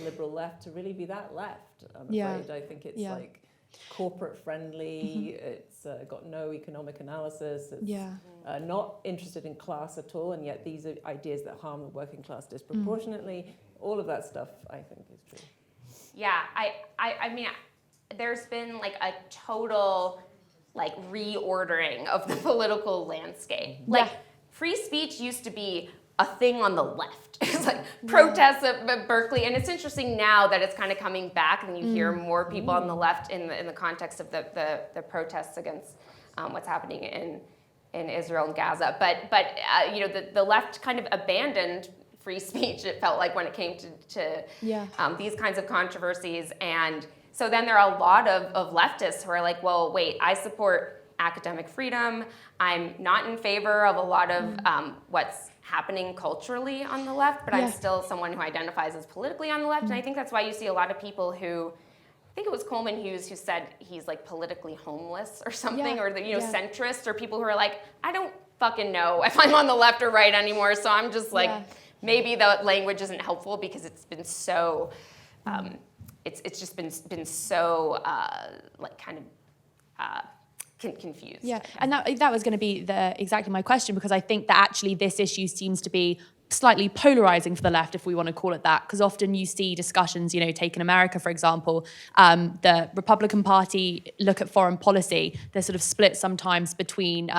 liberal left to really be that left, I'm afraid. I think it's like corporate friendly, it's got no economic analysis, it's not interested in class at all, and yet these are ideas that harm the working class disproportionately. All of that stuff, I think, is true. Yeah, I mean, there's been like a total like reordering of the political landscape. Like free speech used to be a thing on the left. It's like protests at Berkeley, and it's interesting now that it's kind of coming back, and you hear more people on the left in the context of the protests against what's happening in Israel and Gaza. But the left kind of abandoned free speech. It felt like when it came to these kinds of controversies, and so then there are a lot of leftists who are like, well, wait, I support academic freedom. I'm not in favor of a lot of what's happening culturally on the left, but I'm still someone who identifies as politically on the left. And I think that's why you see a lot of people who, I think it was Coleman Hughes who said he's like politically homeless or something, or centrist, or people who are like, I don't fucking know if I'm on the left or right anymore. So I'm just like, maybe the language isn't helpful because it's been so, it's just been so like kind of confused. Yeah, and that was going to be exactly my question, because I think that actually this issue seems to be slightly polarizing for the left, if we want to call it that, because often you see discussions, take in America, for example, the Republican Party look at foreign policy, they're sort of split sometimes between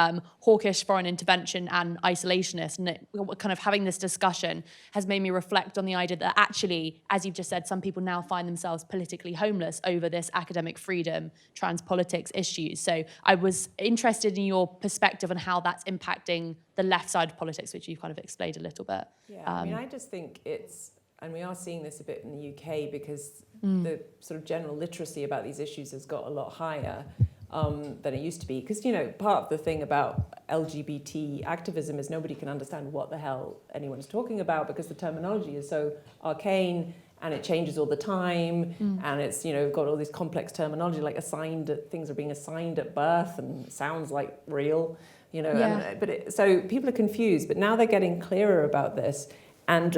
hawkish foreign intervention and isolationist, and kind of having this discussion has made me reflect on the idea that actually, as you've just said, some people now find themselves politically homeless over this academic freedom, trans politics issues. So I was interested in your perspective on how that's impacting the left side of politics, which you've kind of explained a little bit. Yeah, I mean, I just think and we are seeing this a bit in the UK because the sort of general literacy about these issues has got a lot higher than it used to be. Because, part of the thing about LGBT activism is nobody can understand what the hell anyone's talking about because the terminology is so arcane and it changes all the time, and it's, you know, got all this complex terminology, like things are being assigned at birth, and it sounds like real, you know. Yeah. So people are confused, but now they're getting clearer about this, and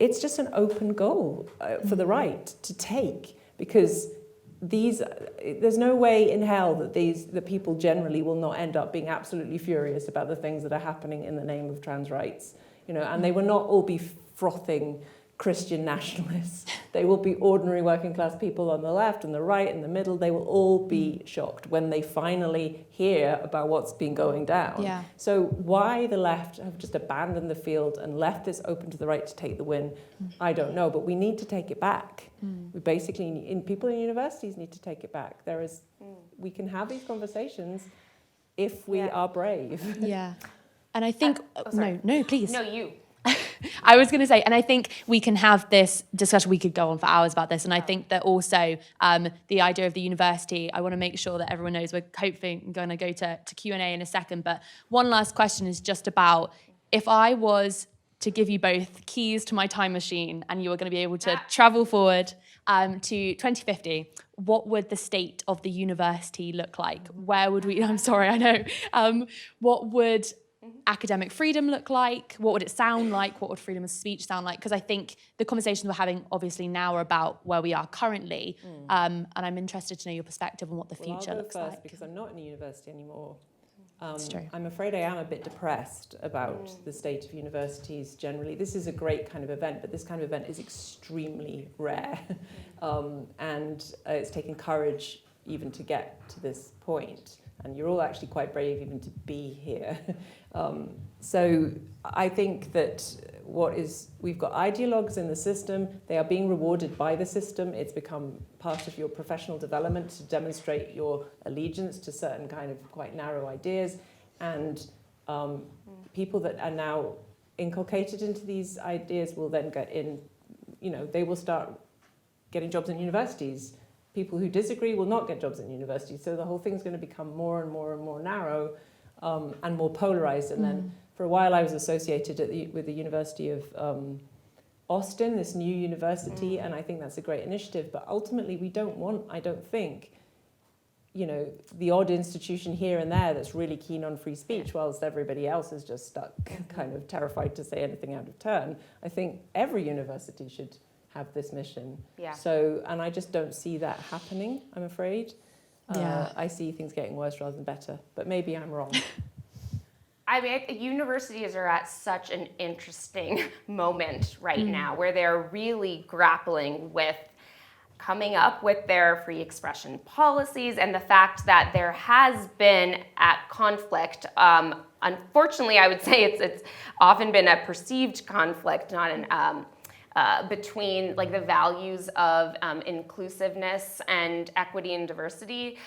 it's just an open goal for the right to take, because there's no way in hell that the people generally will not end up being absolutely furious about the things that are happening in the name of trans rights, you know, and they will not all be frothing Christian nationalists. They will be ordinary working class people on the left and the right and the middle. They will all be shocked when they finally hear about what's been going down. Yeah. So why the left have just abandoned the field and left this open to the right to take the win, I don't know, but we need to take it back. We basically, people in universities need to take it back. We can have these conversations if we are brave. Yeah. And I think, no, please. No, you. I was going to say, and I think we can have this discussion, we could go on for hours about this, and I think that also the idea of the university, I want to make sure that everyone knows we're hopefully going to go to Q&A in a second, but one last question is just about, if I was to give you both keys to my time machine and you were going to be able to travel forward to 2050, what would the state of the university look like? Where would we, I'm sorry, I know, what would academic freedom look like? What would it sound like? What would freedom of speech sound like? Because I think the conversations we're having obviously now are about where we are currently, and I'm interested to know your perspective on what the future looks I'll go first like. because I'm not in a university anymore. That's true. I'm afraid I am a bit depressed about the state of universities generally. This is a great kind of event, but this kind of event is extremely rare, and it's taken courage even to get to this point. And you're all actually quite brave even to be here. So I think that we've got ideologues in the system. They are being rewarded by the system. It's become part of your professional development to demonstrate your allegiance to certain kind of quite narrow ideas. And people that are now inculcated into these ideas will then get in, you know, they will start getting jobs in universities. People who disagree will not get jobs in universities. So the whole thing's going to become more and more and more narrow and more polarized. And then for a while I was associated with the University of Austin, this new university, and I think that's a great initiative. But ultimately we don't want, I don't think, you know, the odd institution here and there that's really keen on free speech whilst everybody else is just stuck kind of terrified to say anything out of turn. I think every university should have this mission. Yeah. So, and I just don't see that happening, I'm afraid. Yeah. I see things getting worse rather than better, but maybe I'm wrong. I mean, universities are at such an interesting moment right now where they're really grappling with coming up with their free expression policies and the fact that there has been at conflict. Unfortunately, I would say it's often been a perceived conflict, not an between like the values of inclusiveness and equity and diversity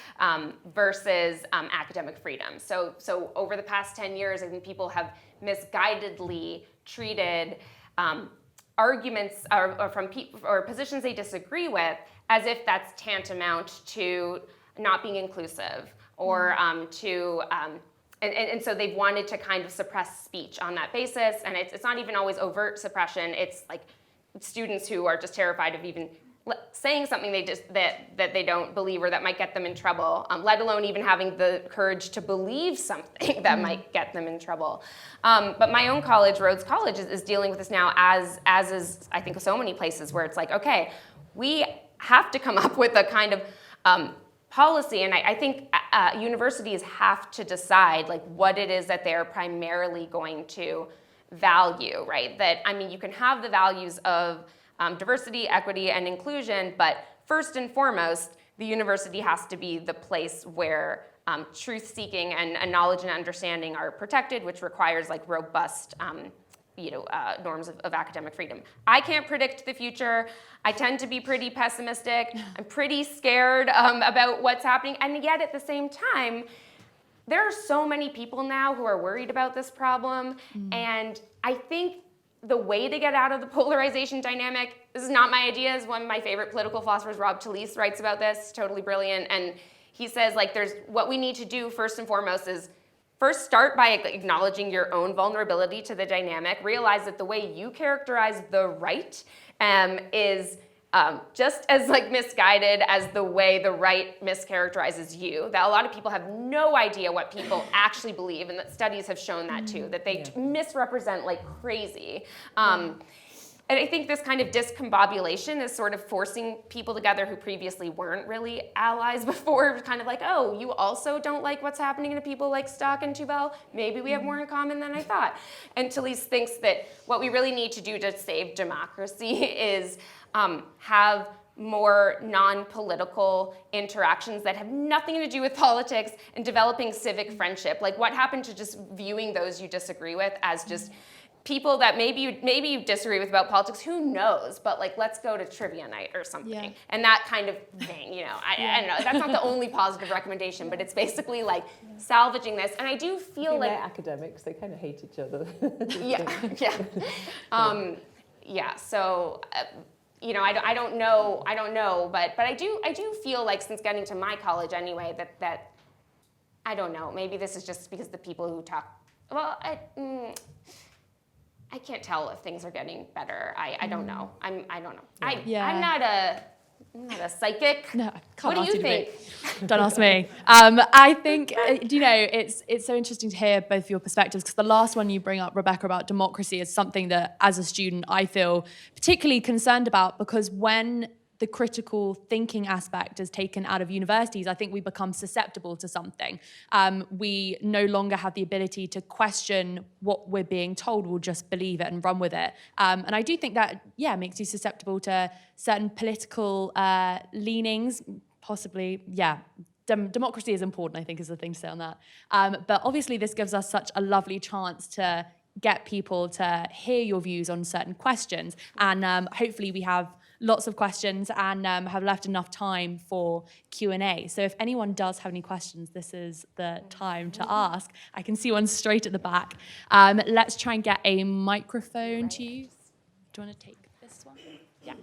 versus academic freedom. So over the past 10 years, I think people have misguidedly treated arguments from people or positions they disagree with as if that's tantamount to not being inclusive or and so they've wanted to kind of suppress speech on that basis, and it's not even always overt suppression. It's like students who are just terrified of even saying something that they don't believe or that might get them in trouble, let alone even having the courage to believe something that might get them in trouble. But my own college, Rhodes College, is dealing with this now, as is I think so many places where it's like, okay, we have to come up with a kind of policy, and I think universities have to decide like what it is that they're primarily going to value, right? That, I mean, you can have the values of diversity, equity, and inclusion, but first and foremost, the university has to be the place where truth-seeking and knowledge and understanding are protected, which requires like robust norms of academic freedom. I can't predict the future. I tend to be pretty pessimistic. I'm pretty scared about what's happening, and yet at the same time, there are so many people now who are worried about this problem, and I think the way to get out of the polarization dynamic, this is not my idea, is one of my favorite political philosophers, Rob Talisse, writes about this, totally brilliant, and he says like what we need to do first and foremost is first start by acknowledging your own vulnerability to the dynamic, realize that the way you characterize the right is just as like misguided as the way the right mischaracterizes you, that a lot of people have no idea what people actually believe, and that studies have shown that too, that they misrepresent like crazy. And I think this kind of discombobulation is sort of forcing people together who previously weren't really allies before, kind of like, oh, you also don't like what's happening to people like Stock and Tuvel? Maybe we have more in common than I thought. And Talise thinks that what we really need to do to save democracy is have more non-political interactions that have nothing to do with politics and developing civic friendship. Like, what happened to just viewing those you disagree with as just people that maybe you disagree with about politics, who knows, but like, let's go to trivia night or something. And that kind of thing, you know, I don't know, that's not the only positive recommendation, but it's basically like salvaging this. And I do feel like- they're academics, they kind of hate each other. So, you know, I don't know, but I do feel like, since getting to my college anyway, that I don't know, maybe this is just because the people who talk, well, I can't tell if things are getting better. I don't know. I don't know. I'm not a psychic. No, I can't What do ask you think? Don't ask me. I think, you know, it's so interesting to hear both of your perspectives, because the last one you bring up, Rebecca, about democracy is something that, as a student, I feel particularly concerned about, because when the critical thinking aspect is taken out of universities, I think we become susceptible to something. We no longer have the ability to question what we're being told. We'll just believe it and run with it. And I do think that, makes you susceptible to certain political leanings, possibly, democracy is important, I think, is the thing to say on that. But obviously this gives us such a lovely chance to get people to hear your views on certain questions. And hopefully we have lots of questions and have left enough time for Q&A. So if anyone does have any questions, this is the time to ask. I can see one straight at the back. Let's try and get a microphone to you. Do you want to take this one? Yeah.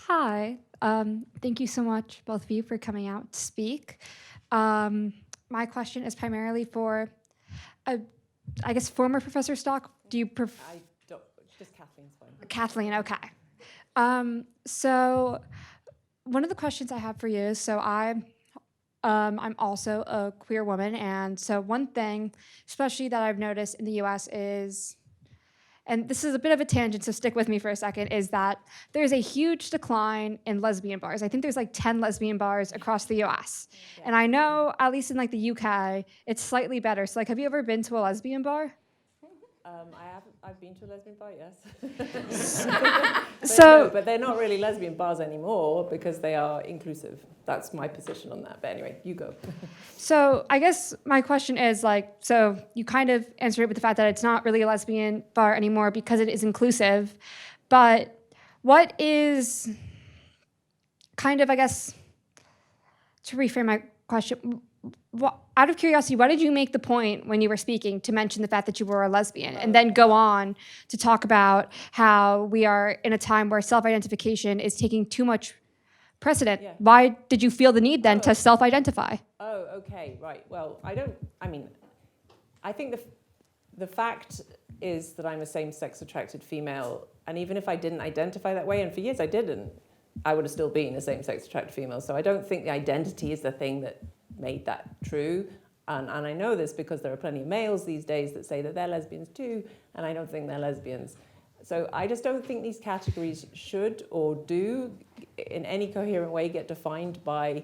Hi, thank you so much, both of you, for coming out to speak. My question is primarily for, I guess, former Professor Stock. Do you I don't, just Kathleen's fine. Kathleen, okay. So one of the questions I have for you is, so I'm also a queer woman, and so one thing, especially that I've noticed in the US is, and this is a bit of a tangent, so stick with me for a second, is that there's a huge decline in lesbian bars. I think there's like 10 lesbian bars across the US. Yeah. And I know, at least in like the UK, it's slightly better. So like, have you ever been to a lesbian bar? I've been to a lesbian bar, yes. But they're not really lesbian bars anymore because they are inclusive. That's my position on that. But anyway, you go. So I guess my question is like, so you kind of answered it with the fact that it's not really a lesbian bar anymore because it is inclusive. But what is kind of, I guess, to reframe my question, out of curiosity, why did you make the point when you were speaking to mention the fact that you were a lesbian and then go on to talk about how we are in a time where self-identification is taking too much precedent? Yeah. Why did you feel the need then to self-identify? Oh, okay, right. Well, I think the fact is that I'm a same-sex attracted female, and even if I didn't identify that way, and for years I didn't, I would have still been a same-sex attracted female. So I don't think the identity is the thing that made that true. And I know this because there are plenty of males these days that say that they're lesbians too, and I don't think they're lesbians. So I just don't think these categories should or do in any coherent way get defined by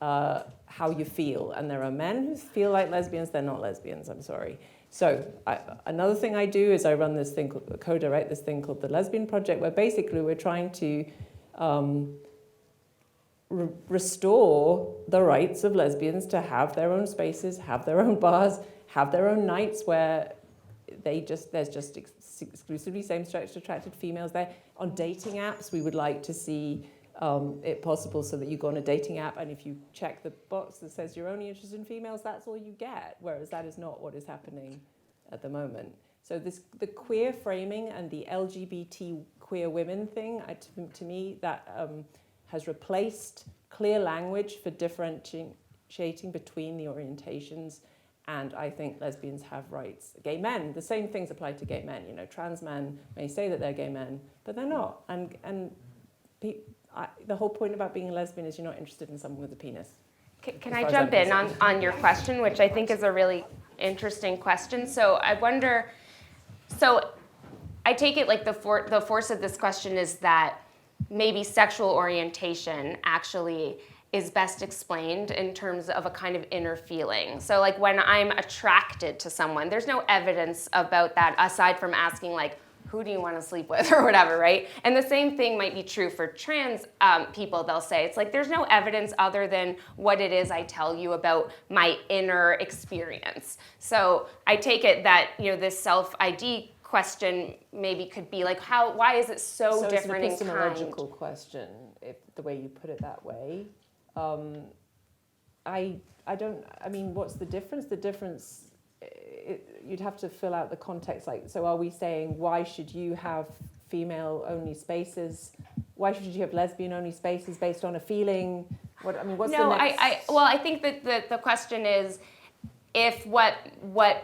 how you feel. And there are men who feel like lesbians, they're not lesbians, I'm sorry. So another thing I do is I run this thing, co-direct this thing called the Lesbian Project, where basically we're trying to restore the rights of lesbians to have their own spaces, have their own bars, have their own nights where there's just exclusively same-sex attracted females there. On dating apps, we would like to see it possible so that you go on a dating app and if you check the box that says you're only interested in females, that's all you get, whereas that is not what is happening at the moment. So the queer framing and the LGBT queer women thing, to me, that has replaced clear language for differentiating between the orientations. And I think lesbians have rights. Gay men, the same things apply to gay men. You know, trans men may say that they're gay men, but they're not. And the whole point about being a lesbian is you're not interested in someone with a penis. Can I jump in on your question, which I think is a really interesting question? So I wonder, so I take it like the force of this question is that maybe sexual orientation actually is best explained in terms of a kind of inner feeling. So like when I'm attracted to someone, there's no evidence about that aside from asking like, who do you want to sleep with or whatever, right? And the same thing might be true for trans people. They'll say, it's like, there's no evidence other than what it is I tell you about my inner experience. So I take it that, you know, this self-ID question maybe could be like, why is it so different in kind? It's an epistemological question, if the way you put it that way. I mean, what's the difference? The difference, you'd have to fill out the context. Like, so are we saying, why should you have female-only spaces? Why should you have lesbian-only spaces based on a feeling? What's the next? Well, I think that the question is, if what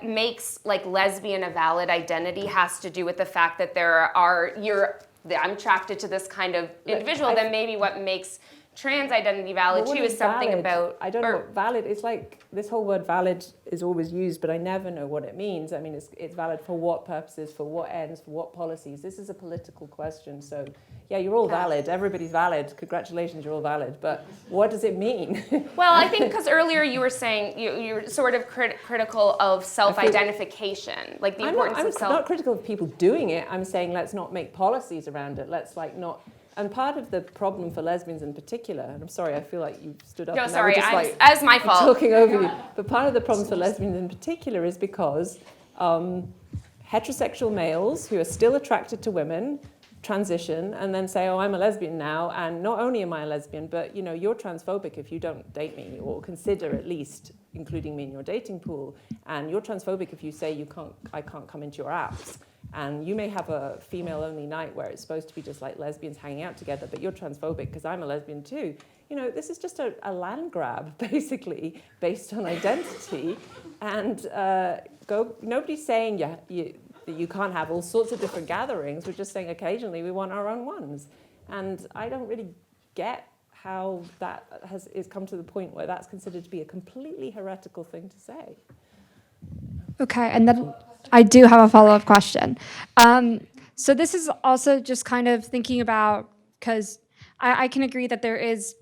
makes like lesbian a valid identity has to do with the fact that I'm attracted to this kind of individual, then maybe what makes trans identity valid too is something valid? about. I don't know what valid. It's like this whole word valid is always used, but I never know what it means. I mean, it's valid for what purposes, for what ends, for what policies. This is a political question. So yeah, you're all valid. Everybody's valid. Congratulations, you're all valid. But what does it mean? Well, I think because earlier you were saying you're sort of critical of self-identification, like the importance of self. I'm not critical of people doing it. I'm saying let's not make policies around it. Let's like not. And part of the problem for lesbians in particular, and I'm sorry, I feel like you stood up. No, and sorry, that's my fault. I'm talking over you. But part of the problem for lesbians in particular is because heterosexual males who are still attracted to women transition and then say, oh, I'm a lesbian now, and not only am I a lesbian, but you know, you're transphobic if you don't date me, or consider at least including me in your dating pool, and you're transphobic if you say I can't come into your apps. And you may have a female-only night where it's supposed to be just like lesbians hanging out together, but you're transphobic because I'm a lesbian too. You know, this is just a land grab, basically, based on identity. And nobody's saying that you can't have all sorts of different gatherings. We're just saying occasionally we want our own ones. And I don't really get how that is come to the point where that's considered to be a completely heretical thing to say. Okay, and then I do have a follow-up question. So this is also just kind of thinking about, because I can agree that there is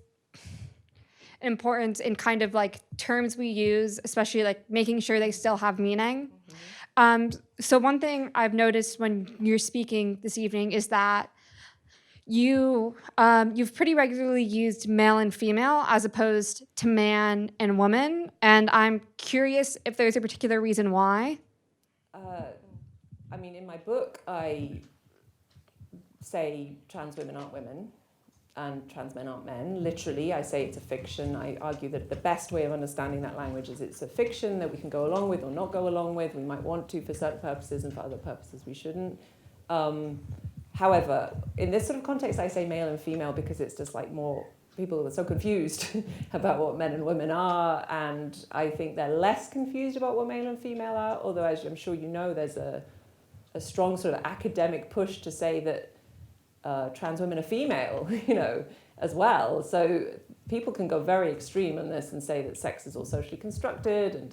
importance in kind of like terms we use, especially like making sure they still have meaning. So one thing I've noticed when you're speaking this evening is that you've pretty regularly used male and female as opposed to man and woman, and I'm curious if there's a particular reason why. I mean, in my book, I say trans women aren't women and trans men aren't men. Literally, I say it's a fiction. I argue that the best way of understanding that language is it's a fiction that we can go along with or not go along with. We might want to for certain purposes, and for other purposes we shouldn't. However, in this sort of context, I say male and female because it's just like more people are so confused about what men and women are, and I think they're less confused about what male and female are, although as I'm sure you know, there's a strong sort of academic push to say that trans women are female, you know, as well. So people can go very extreme on this and say that sex is all socially constructed and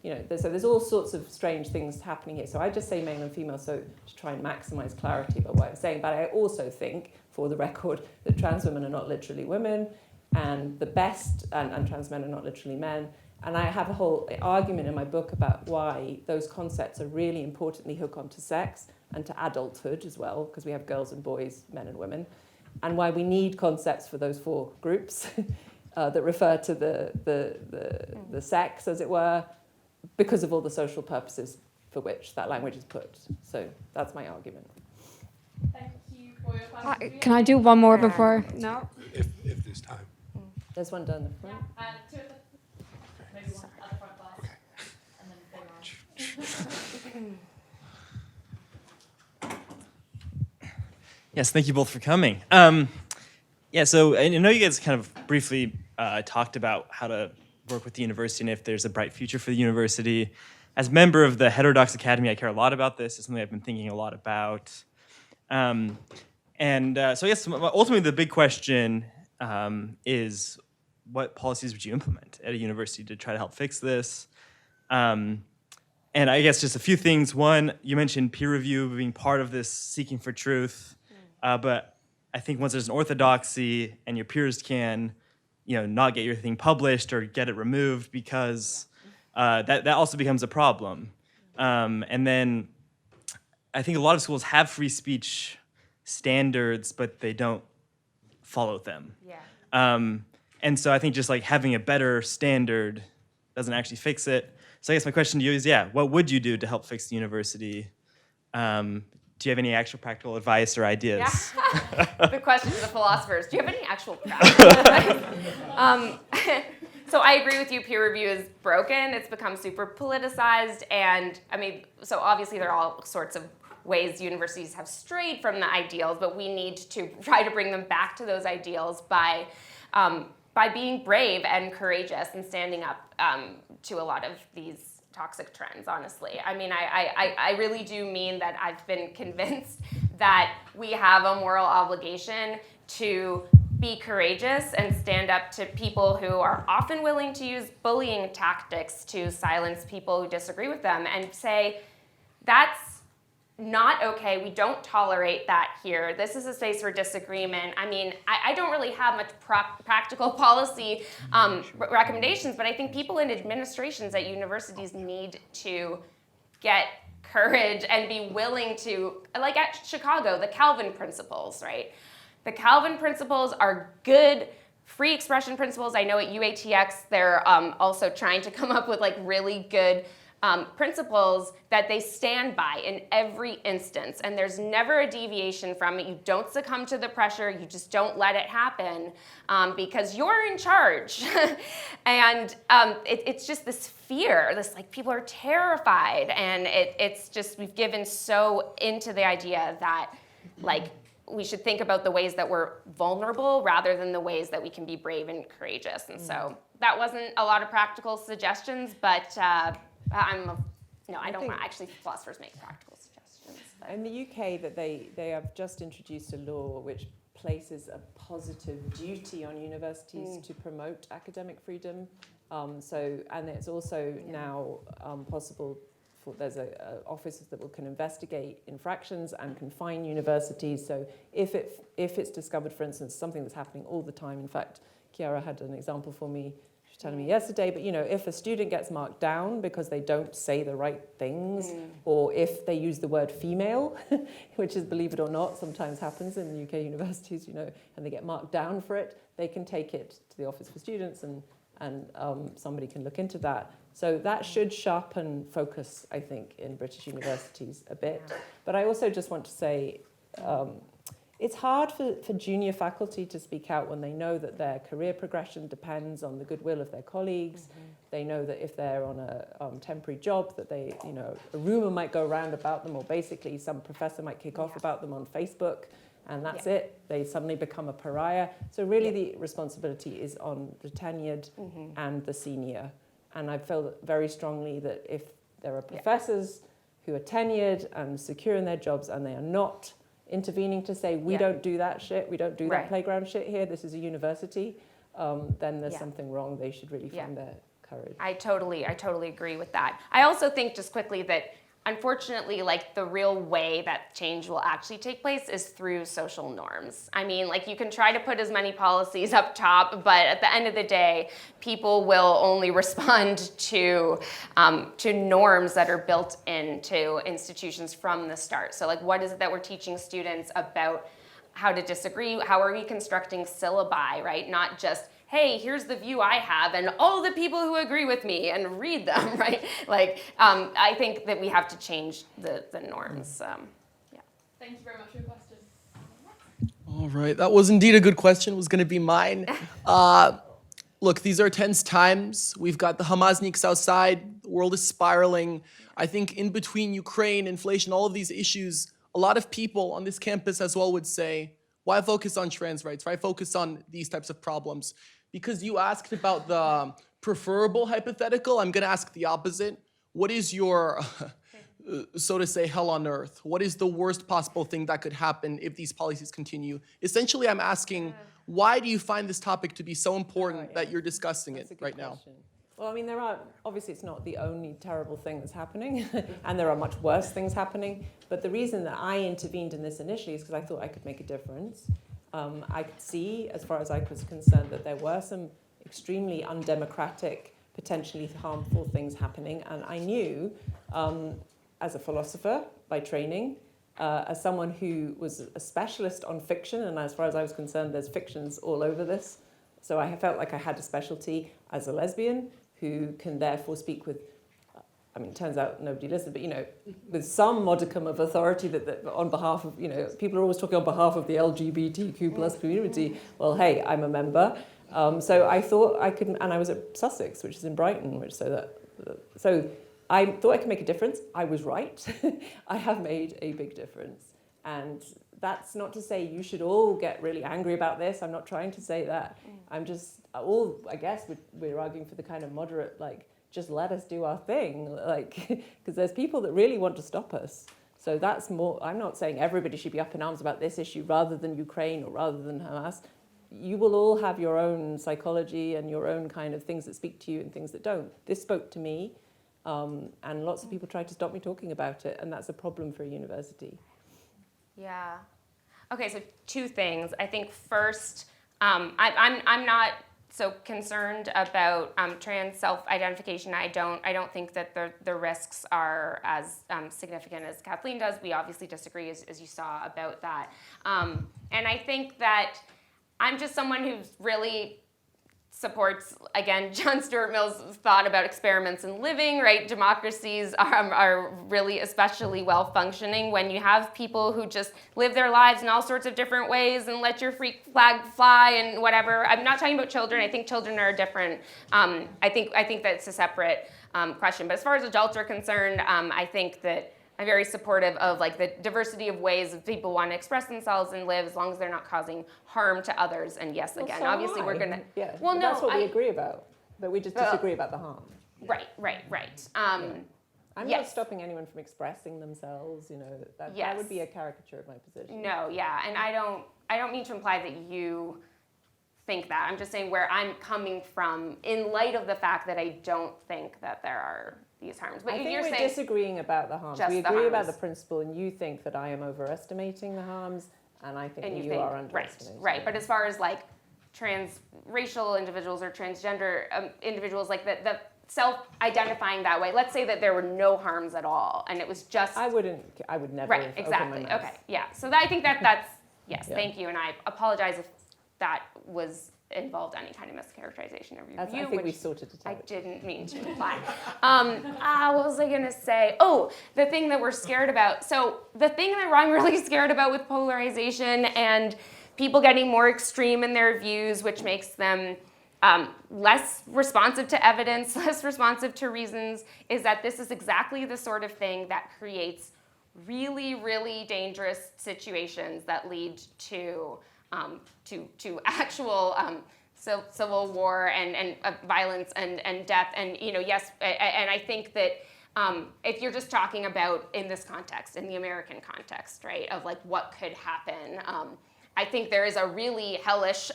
you know, so there's all sorts of strange things happening here. So I just say male and female so to try and maximize clarity about what I'm saying. But I also think, for the record, that trans women are not literally women, and and trans men are not literally men. And I have a whole argument in my book about why those concepts are really importantly hook onto sex and to adulthood as well, because we have girls and boys, men and women, and why we need concepts for those four groups that refer to the sex, as it were, because of all the social purposes for which that language is put. So that's my argument. Thank you for your question. Can I do one more before? No? If there's time. There's one down the front. Two at the, maybe one at the front class, and then bigger on. Yes, thank you both for coming. Yeah, so I know you guys kind of briefly talked about how to work with the university and if there's a bright future for the university. As a member of the Heterodox Academy, I care a lot about this. It's something I've been thinking a lot about. So I guess ultimately the big question is what policies would you implement at a university to try to help fix this? And I guess just a few things. One, you mentioned peer review being part of this seeking for truth, but I think once there's an orthodoxy and your peers can, not get your thing published or get it removed because that also becomes a problem. And then I think a lot of schools have free speech standards, but they don't follow them. Yeah. And so I think just like having a better standard doesn't actually fix it. So I guess my question to you is, what would you do to help fix the university? Do you have any actual practical advice or ideas? Yeah. The question to the philosophers. Do you have any actual practical advice? So I agree with you, peer review is broken. It's become super politicized. And so obviously there are all sorts of ways universities have strayed from the ideals, but we need to try to bring them back to those ideals by being brave and courageous and standing up to a lot of these toxic trends, honestly. I really do mean that I've been convinced that we have a moral obligation to be courageous and stand up to people who are often willing to use bullying tactics to silence people who disagree with them and say, that's not okay. We don't tolerate that here. This is a space for disagreement. I don't really have much practical policy recommendations, but I think people in administrations at universities need to get courage and be willing to, like at Chicago, the Calvin principles, right? The Calvin principles are good free expression principles. I know at UATX, they're also trying to come up with like really good principles that they stand by in every instance, and there's never a deviation from it. You don't succumb to the pressure, you just don't let it happen because you're in charge. And it's just this fear, this like people are terrified, and it's just we've given so into the idea that like we should think about the ways that we're vulnerable rather than the ways that we can be brave and courageous. And so that wasn't a lot of practical suggestions, but I don't want actually philosophers make practical suggestions. But. In the UK, that they have just introduced a law which places a positive duty on universities to promote academic freedom. And it's also now possible for there's officers that can investigate infractions and can fine universities. So if it's discovered, for instance, something that's happening all the time. In fact, Chiara had an example for me. Telling me yesterday, but if a student gets marked down because they don't say the right things, or if they use the word female, which is, believe it or not, sometimes happens in the UK universities, and they get marked down for it, they can take it to the Office for Students and somebody can look into that. So that should sharpen focus, I think, in British universities a bit. But I also just want to say, it's hard for junior faculty to speak out when they know that their career progression depends on the goodwill of their colleagues. They know that if they're on a temporary job, that a rumor might go around about them, or basically some professor might kick off about them on Facebook, and that's it. They suddenly become a pariah. So really the responsibility is on the tenured and the senior. And I feel very strongly that if there are professors who are tenured and secure in their jobs and they are not intervening to say, we don't do that shit, we don't do that playground shit here, this is a university, then there's something wrong. They should really find their courage. I totally agree with that. I also think, just quickly, that unfortunately, like, the real way that change will actually take place is through social norms. You can try to put as many policies up top, but at the end of the day, people will only respond to norms that are built into institutions from the start. So, like, what is it that we're teaching students about how to disagree? How are we constructing syllabi, right? Not just, hey, here's the view I have, and all the people who agree with me, and read them, right? I think that we have to change the norms. Thank you very much for your question. All right, that was indeed a good question. It was going to be mine. Look, these are tense times. We've got the Hamasniks outside. The world is spiraling. I think in between Ukraine, inflation, all of these issues, a a lot of people on this campus as well would say, why focus on trans rights? Why focus on these types of problems? Because you asked about the preferable hypothetical, I'm going to ask the opposite. What is your, so to say, hell on earth? What is the worst possible thing that could happen if these policies continue? Essentially, I'm asking, why do you find this topic to be so important that you're discussing That's a it good right now? question. Well, I mean, there are, obviously it's not the only terrible thing that's happening, and there are much worse things happening, but the reason that I intervened in this initially is because I thought I could make a difference. I could see, as far as I was concerned, that there were some extremely undemocratic, potentially harmful things happening, and I knew, as a philosopher by training, as someone who was a specialist on fiction, and as far as I was concerned, there's fictions all over this, so I felt like I had a specialty as a lesbian, who can therefore speak with, I mean, it turns out nobody listened, but, you know, with some modicum of authority that on behalf of, you know, people are always talking on behalf of the LGBTQ plus community. Well, hey, I'm a member. So I thought I could, and I was at Sussex, which is in Brighton, so I thought I could make a difference. I was right. I have made a big difference. And that's not to say you should all get really angry about this. I'm not trying to say that. I'm just, I guess we're arguing for the kind of moderate, like, just let us do our thing, like, because there's people that really want to stop us. So that's more, I'm not saying everybody should be up in arms about this issue rather than Ukraine or rather than Hamas. You will all have your own psychology and your own kind of things that speak to you and things that don't. This spoke to me, and lots of people tried to stop me talking about it, and that's a problem for a university. Yeah. Okay, so two things. I think first, I'm not so concerned about trans self-identification. I don't think that the risks are as significant as Kathleen does. We obviously disagree, as you saw, about that. And I think that I'm just someone who really supports, again, John Stuart Mill's thought about experiments in living, right? Democracies are really especially well functioning when you have people who just live their lives in all sorts of different ways and let your freak flag fly and whatever. I'm not talking about children. I think children are different. I think that's a separate question. But as far as adults are concerned, I think that I'm very supportive of like the diversity of ways that people want to express themselves and live as long as they're not causing harm to others. And yes, again, so obviously we're gonna. Yeah. Well, no, that's what we agree about, but we just disagree about the harm. Right. I'm yes. not stopping anyone from expressing themselves. You know, that would be a caricature of my position. No, yeah, and I don't mean to imply that you think that. I'm just saying where I'm coming from in light of the fact that I don't think that there are these harms. But I think you're we're saying disagreeing about the harms. just We the agree about harms. the principle, and you think that I am overestimating the harms, and I think and that you you think are underestimating. right. But as far as like transracial individuals or transgender individuals, like the self-identifying that way. Let's say that there were no harms at all, and it was just. I would never. Right. open Exactly. my mouth. Okay. Yeah. So I think that's yes. Yeah. Thank you, and I apologize if that was involved any kind of mischaracterization of your view. I think we which sorted it I out. didn't mean to imply. What was I gonna say? Oh, the thing that we're scared about. So the thing that I'm really scared about with polarization and people getting more extreme in their views, which makes them less responsive to evidence, less responsive to reasons, is that this is exactly the sort of thing that creates really, really dangerous situations that lead to actual civil war and violence and death. And yes, and I think that if you're just talking about in this context, in the American context, right, of like what could happen, I think there is a really hellish,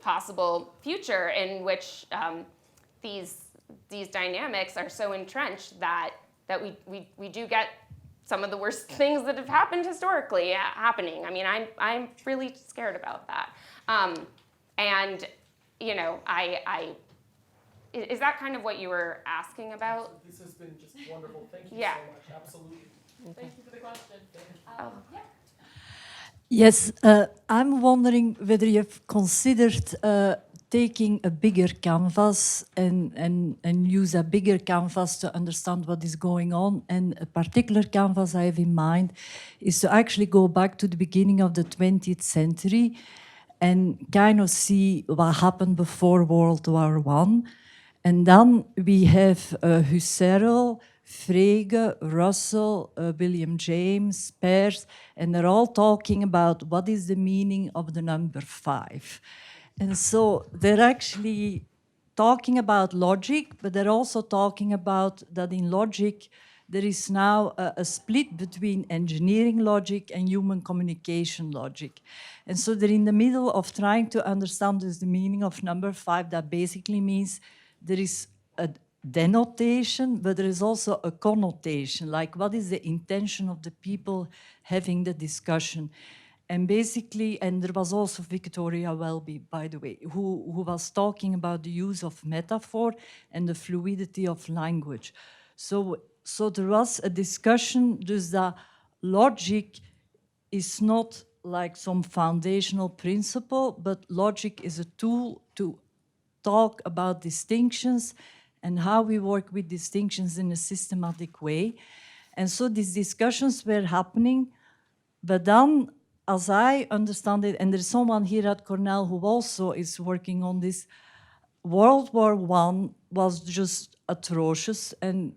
possible future in which these dynamics are so entrenched that we do get some of the worst things that have happened historically happening. I mean, I'm really scared about that. And is that kind of what you were asking about? This has been just wonderful. Thank you Yeah. so much. Absolutely. Thank you for the question. Yeah. Yes, I'm wondering whether you've considered taking a bigger canvas and use a bigger canvas to understand what is going on. And a particular canvas I have in mind is to actually go back to the beginning of the 20th century and kind of see what happened before World War I. And then we have a husserl Frege, Russell, William James, Peirce, and they're all talking about what is the meaning of the number 5. And so they're actually talking about logic, but they're also talking about that in logic there is now a split between engineering logic and human communication logic. And so they're in the middle of trying to understand the meaning of number 5. That basically means there is a denotation, but there is also a connotation, like what is the intention of the people having the discussion. And basically, and there was also Victoria Welby, by the way, who was talking about the use of metaphor and the fluidity of language. So there was a discussion, dus that logic is not like some foundational principle, but logic is a tool to talk about distinctions and how we work with distinctions in a systematic way. And so these discussions were happening, but then, as I understand it, and there's someone here at Cornell who also is working on this, World War I was just atrocious, and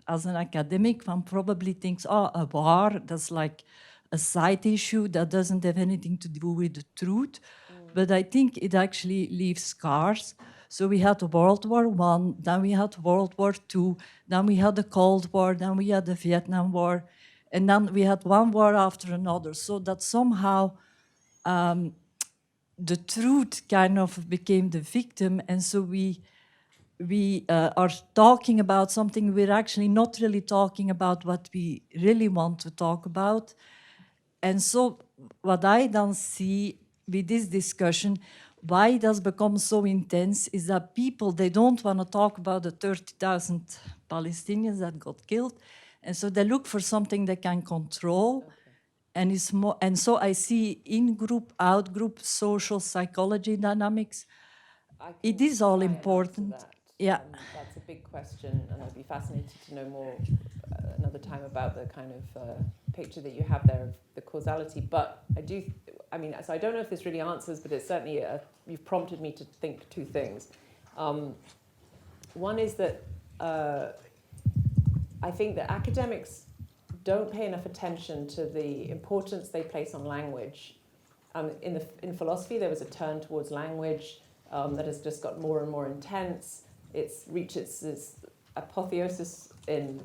as an academic, one probably thinks, oh, a war, that's like a side issue that doesn't have anything to do with the truth. But I think it actually leaves scars. So we had World War I, then we had World War II, then we had the Cold War, then we had the Vietnam War, and then we had one war after another. So that somehow the truth kind of became the victim, and so we are talking about something we're actually not really talking about what we really want to talk about. And so what I then see with this discussion, why it has become so intense, is that people, they don't want to talk about the 30,000 Palestinians that got killed, and so they look for something they can control. Okay. And it's more, and so I see in-group, out-group, social psychology dynamics. It is all important. Yeah, that's a big question, and I'd be fascinated to know more another time about the kind of picture that you have there of the causality. But I mean, so I don't know if this really answers, but it's certainly, you've prompted me to think two things. One is that I think that academics don't pay enough attention to the importance they place on language. In philosophy, there was a turn towards language that has just got more and more intense. It's reached its apotheosis in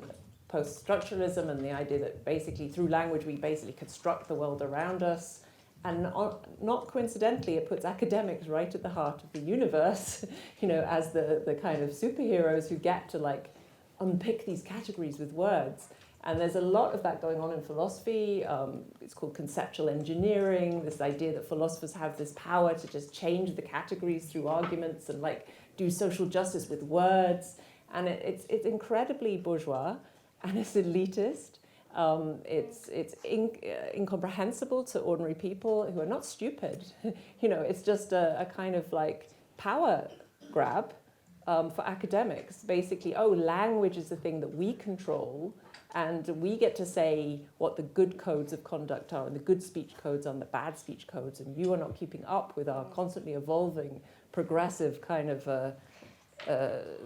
post-structuralism and the idea that basically through language we basically construct the world around us. And not coincidentally, it puts academics right at the heart of the universe, as the kind of superheroes who get to like unpick these categories with words. And there's a lot of that going on in philosophy. It's called conceptual engineering, this idea that philosophers have this power to just change the categories through arguments and like do social justice with words. And it's incredibly bourgeois and it's elitist. It's incomprehensible to ordinary people who are not stupid. It's just a kind of like power grab for academics. Basically, language is the thing that we control, and we get to say what the good codes of conduct are and the good speech codes and the bad speech codes, and you are not keeping up with our constantly evolving, progressive kind of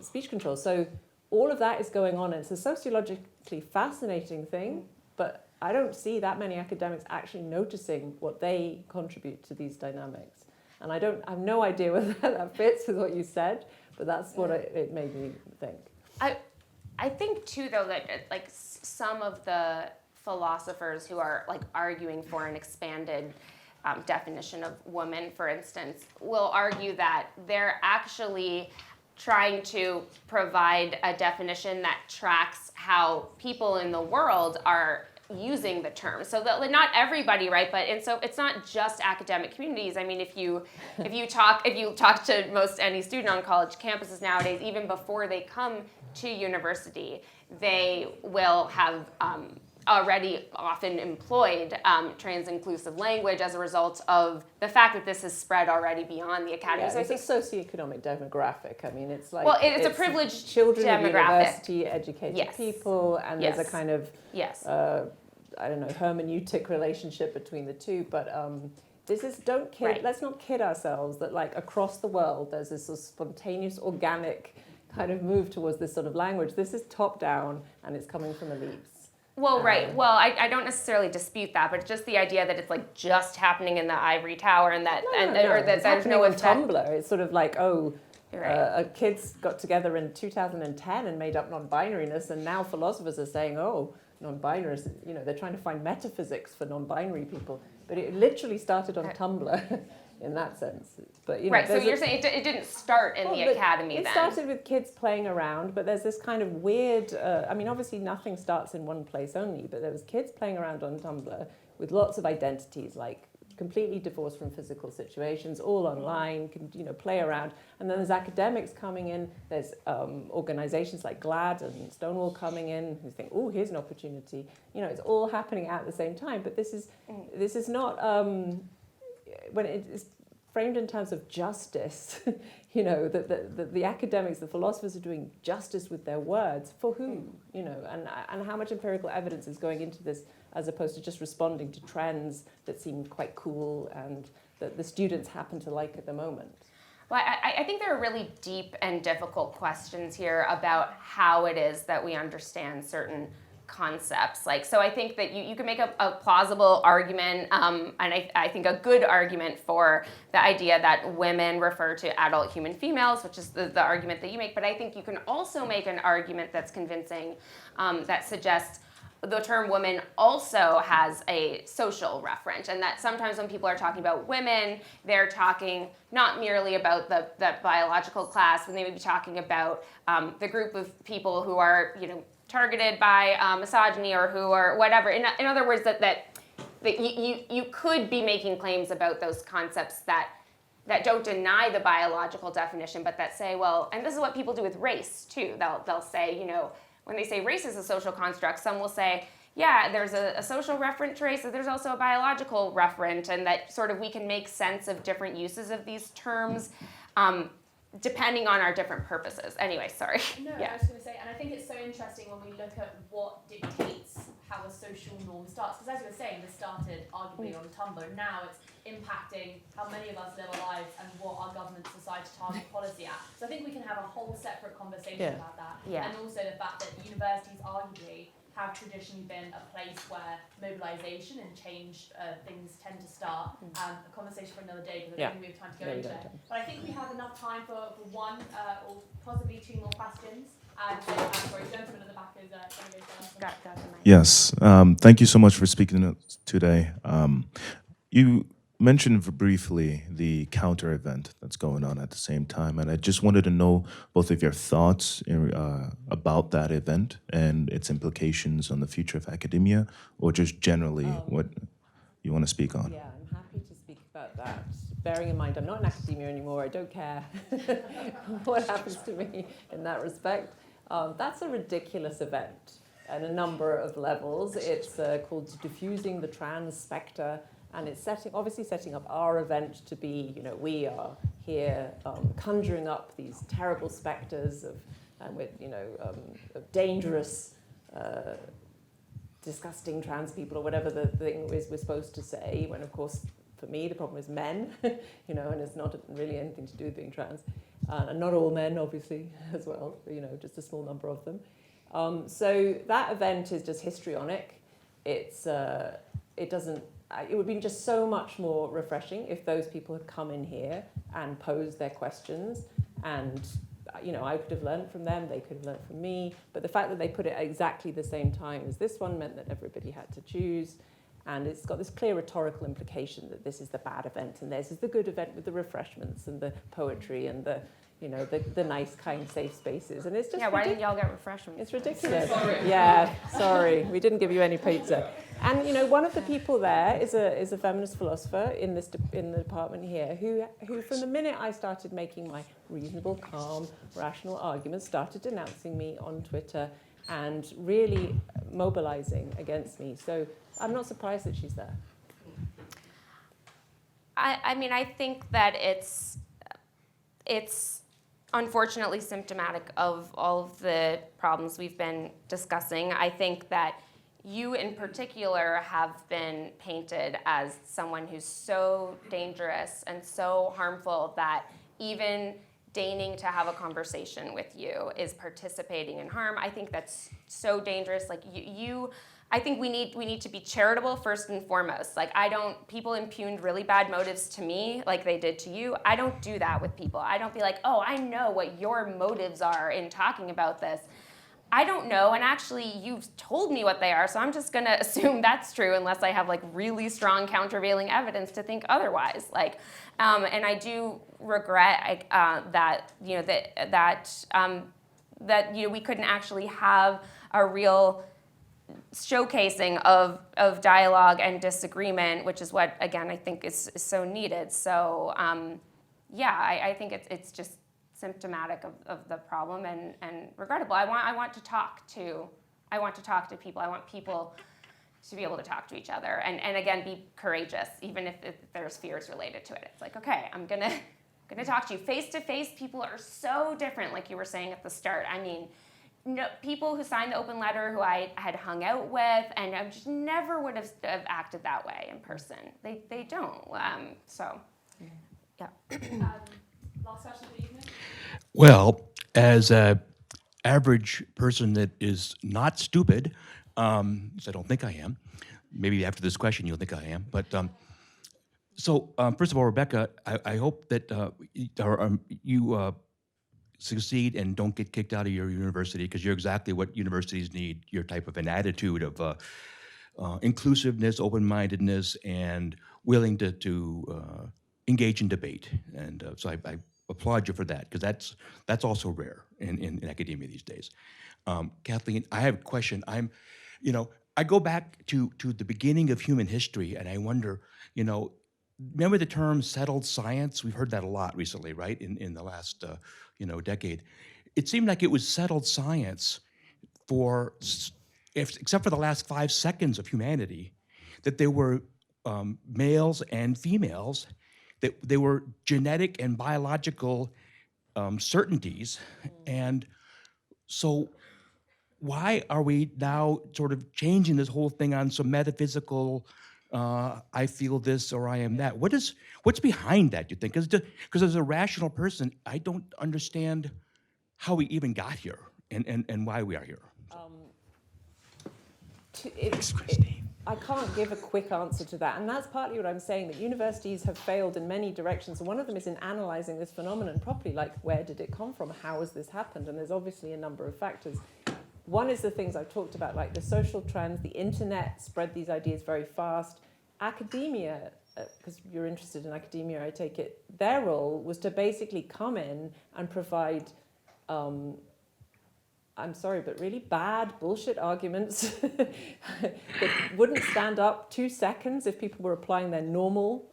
speech control. So all of that is going on, and it's a sociologically fascinating thing, but I don't see that many academics actually noticing what they contribute to these dynamics. And I have no idea whether that fits with what you said, but that's what it made me think. I think too, though, that like some of the philosophers who are like arguing for an expanded definition of woman, for instance, will argue that they're actually trying to provide a definition that tracks how people in the world are using the term, so that not everybody, right? But and so it's not just academic communities. I mean, if you talk to most any student on college campuses nowadays, even before they come to university, they will have already often employed trans-inclusive language as a result of the fact that this has spread already beyond the academy. Yeah, so it's a socioeconomic demographic. I mean, it's like... Well, it's a privileged children demographic. Of university-educated Yes. people, and Yes. there's a kind of, Yes. I don't know, hermeneutic relationship between the two, but Right. let's not kid ourselves that like across the world there's this sort of spontaneous, organic kind of move towards this sort of language. This is top down and it's coming from elites. Well, right. Well, I don't necessarily dispute that, but just the idea that it's like just happening in the ivory tower and that, or that It's there's no happening effect. on Tumblr. It's sort of like, Right. kids got together in 2010 and made up non-binariness, and now philosophers are saying, non-binariness, they're trying to find metaphysics for non-binary people. But it literally started on Tumblr in that sense. But Right, so you're saying it didn't start in the academy it then? It started with kids playing around, but there's this kind of weird, obviously nothing starts in one place only, but there was kids playing around on Tumblr with lots of identities, like completely divorced from physical situations, all online, can play around. And then there's academics coming in, there's organizations like GLAAD and Stonewall coming in who think, here's an opportunity. It's all happening at the same time, but this is not, when it is framed in terms of justice, the academics, the philosophers are doing justice with their words. For who? And how much empirical evidence is going into this as opposed to just responding to trends that seem quite cool and that the students happen to like at the moment? Well, I think there are really deep and difficult questions here about how it is that we understand certain concepts. So I think that you can make a plausible argument, and I think a good argument for the idea that women refer to adult human females, which is the argument that you make. But I think you can also make an argument that's convincing that suggests the term woman also has a social reference, and that sometimes when people are talking about women, they're talking not merely about the biological class, when they may be talking about the group of people who are, targeted by misogyny or who are whatever. In other words, that you could be making claims about those concepts that don't deny the biological definition, but that say, well, and this is what people do with race too. They'll say, when they say race is a social construct, some will say, yeah, there's a social referent to race, but there's also a biological referent, and that sort of we can make sense of different uses of these terms depending on our different purposes. Anyway, sorry. No, Yeah. I was going to say, and I think it's so interesting when we look at what dictates how a social norm starts, because as you were saying, this started arguably on Tumblr, now it's impacting how many of us live our lives and what our governments decide to target policy at. So I think we can have a whole separate conversation about that. Yeah. And also the fact that universities arguably have traditionally been a place where mobilisation and change things tend to start. A conversation for another day, because I don't think we have time to go into it. But I think we have enough time for one or possibly two more questions. Sorry, gentleman at the back is going to go first. Got the mic. Yes, thank you so much for speaking to us today. You mentioned briefly the counter event that's going on at the same time, and I just wanted to know both of your thoughts about that event and its implications on the future of academia, or just generally what you want to speak on. Yeah, I'm happy to speak about that. Bearing in mind, I'm not in academia anymore. I don't care what happens to me in that respect. That's a ridiculous event on a number of levels. It's called Diffusing the Trans Spectre, and it's obviously setting up our event to be, we are here conjuring up these terrible spectres of dangerous, disgusting trans people, or whatever the thing is we're supposed to say, when of course, for me, the problem is men, and it's not really anything to do with being trans. And not all men, obviously, as well, just a small number of them. So that event is just histrionic. It would be just so much more refreshing if those people had come in here and posed their questions, and I could have learned from them, they could have learned from me. But the fact that they put it at exactly the same time as this one meant that everybody had to choose. And it's got this clear rhetorical implication that this is the bad event and this is the good event with the refreshments and the poetry and the nice, kind, safe spaces. And it's just Why didn't y'all get refreshments? It's ridiculous. Yeah, sorry, we didn't give you any pizza. And one of the people there is a feminist philosopher in the department here who from the minute I started making my reasonable, calm, rational arguments, started denouncing me on Twitter and really mobilizing against me. So I'm not surprised that she's there. I think that it's unfortunately symptomatic of all of the problems we've been discussing. I think that you in particular have been painted as someone who's so dangerous and so harmful that even deigning to have a conversation with you is participating in harm. I think that's so dangerous. Like I think we need to be charitable first and foremost. Like people impugned really bad motives to me like they did to you. I don't do that with people. I don't be like, oh, I know what your motives are in talking about this. I don't know, and actually you've told me what they are, so I'm just gonna assume that's true unless I have like really strong countervailing evidence to think otherwise. Like, and I do regret that we couldn't actually have a real showcasing of dialogue and disagreement, which is what, again, I think is so needed. So I think it's just symptomatic of the problem and regrettable. I want to talk to people. I want people to be able to talk to each other and again, be courageous, even if there's fears related to it. It's like, okay, I'm gonna talk to you. Face to face, people are so different, like you were saying at the start. I mean, people who signed the open letter who I had hung out with, and I just never would have acted that way in person. They don't. Yeah. Last question for the evening. Well, as an average person that is not stupid, which I don't think I am, maybe after this question you'll think I am, but first of all, Rebecca, I hope that you succeed and don't get kicked out of your university, because you're exactly what universities need, your type of an attitude of inclusiveness, open-mindedness, and willing to engage in debate. And so I applaud you for that, because that's also rare in academia these days. Kathleen, I have a question. I go back to the beginning of human history, and I wonder, remember the term settled science? We've heard that a lot recently, right? In the last decade. It seemed like it was settled science except for the last 5 seconds of humanity, that there were males and females, that they were genetic and biological certainties. And so why are we now sort of changing this whole thing on some metaphysical, I feel this or I am that? What's behind that, you think? Because as a rational person, I don't understand how we even got here and why we are here. I can't give a quick answer to that, and that's partly what I'm saying, that universities have failed in many directions, and one of them is in analysing this phenomenon properly, like where did it come from, how has this happened, and there's obviously a number of factors. One is the things I've talked about, like the social trends, the internet spread these ideas very fast. Academia, because you're interested in academia, I take it, their role was to basically come in and provide, I'm sorry, but really bad bullshit arguments that wouldn't stand up 2 seconds if people were applying their normal,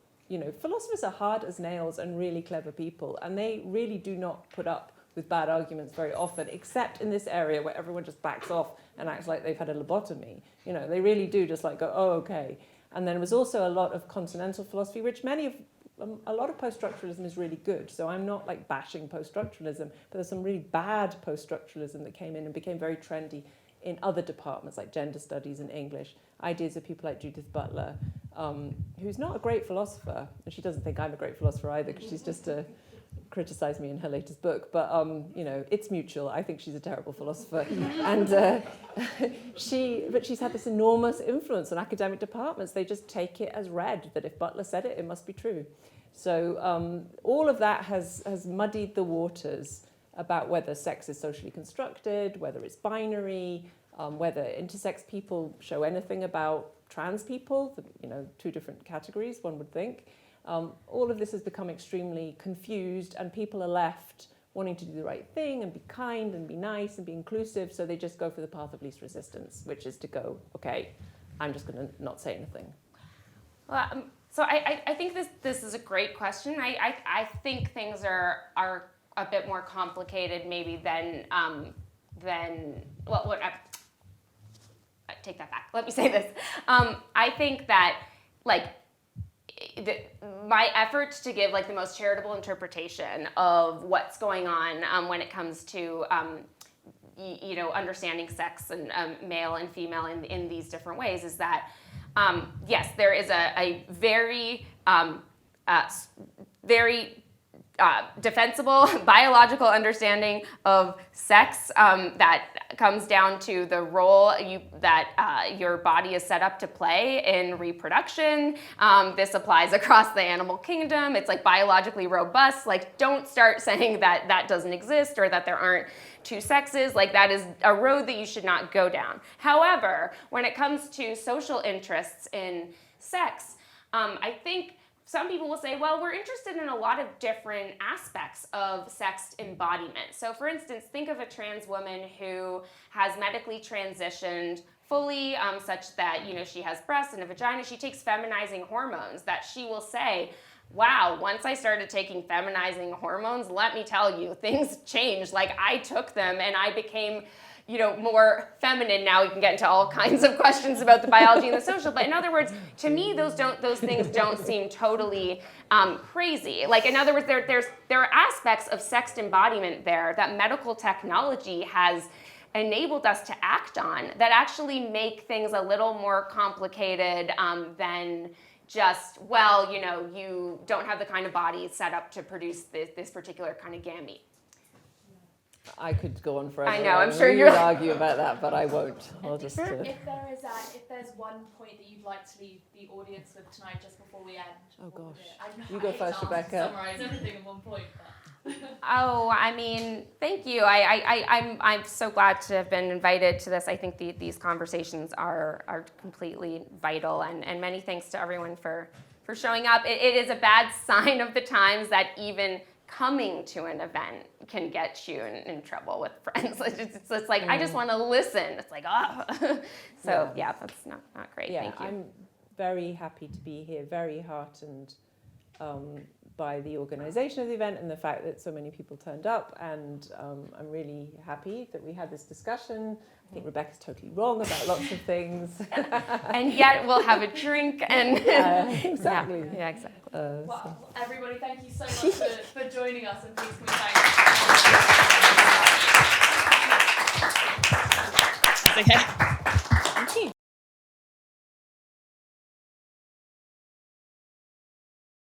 philosophers are hard as nails and really clever people, and they really do not put up with bad arguments very often, except in this area where everyone just backs off and acts like they've had a lobotomy. They really do just like go, oh, okay. And then there was also a lot of continental philosophy, which a lot of post-structuralism is really good. So I'm not like bashing post-structuralism, but there's some really bad post-structuralism that came in and became very trendy in other departments like gender studies and English. Ideas of people like Judith Butler, who's not a great philosopher, and she doesn't think I'm a great philosopher either, because she's just criticized me in her latest book, but it's mutual. I think she's a terrible philosopher, and she's had this enormous influence on academic departments. They just take it as read that if Butler said it, it must be true. So all of that has muddied the waters about whether sex is socially constructed, whether it's binary, whether intersex people show anything about trans people. 2 different categories, one would think. All of this has become extremely confused, and people are left wanting to do the right thing and be kind and be nice and be inclusive, so they just go for the path of least resistance, which is to go, okay, I'm just going to not say anything. Well, so I think this is a great question. I think things are a bit more complicated maybe than I take that back. Let me say this. I think that my efforts to give the most charitable interpretation of what's going on when it comes to understanding sex and male and female in these different ways is that yes, there is a very very defensible biological understanding of sex that comes down to the role that your body is set up to play in reproduction. This applies across the animal kingdom. It's like biologically robust. Like, don't start saying that that doesn't exist or that there aren't two sexes. Like, that is a road that you should not go down. However, when it comes to social interests in sex, I think some people will say, well, we're interested in a lot of different aspects of sex embodiment. So for instance, think of a trans woman who has medically transitioned fully, such that, you know, she has breasts and a vagina. She takes feminizing hormones that she will say, wow, once I started taking feminizing hormones, let me tell you, things changed. Like, I took them and I became, you know, more feminine. Now we can get into all kinds of questions about the biology and the social, but in other words, to me, those things don't seem totally crazy. Like, in other words, there are aspects of sex embodiment there that medical technology has enabled us to act on that actually make things a little more complicated than just, well, you know, you don't have the kind of body set up to produce this particular kind of gamete. I could go on forever. I know, I'm and sure we you're would argue about that, but I won't. I'll just. If there's one point that you'd like to leave the audience with tonight, just before we end. Oh gosh, I know you go I hate first, to Rebecca. Summarize everything in one point. Oh, I mean, thank you. I'm so glad to have been invited to this. I think these conversations are completely vital, and many thanks to everyone for showing up. It is a bad sign of the times that even coming to an event can get you in trouble with friends. It's like, I just want to listen. It's like, oh. So yeah, that's not great. Yeah, Thank you. I'm very happy to be here, very heartened by the organization of the event and the fact that so many people turned up, and I'm really happy that we had this discussion. I think Rebecca's totally wrong about lots of things. And yet we'll have a drink and exactly. Yeah, exactly. Well, everybody, thank you so much for joining us, and please can we thank That's okay.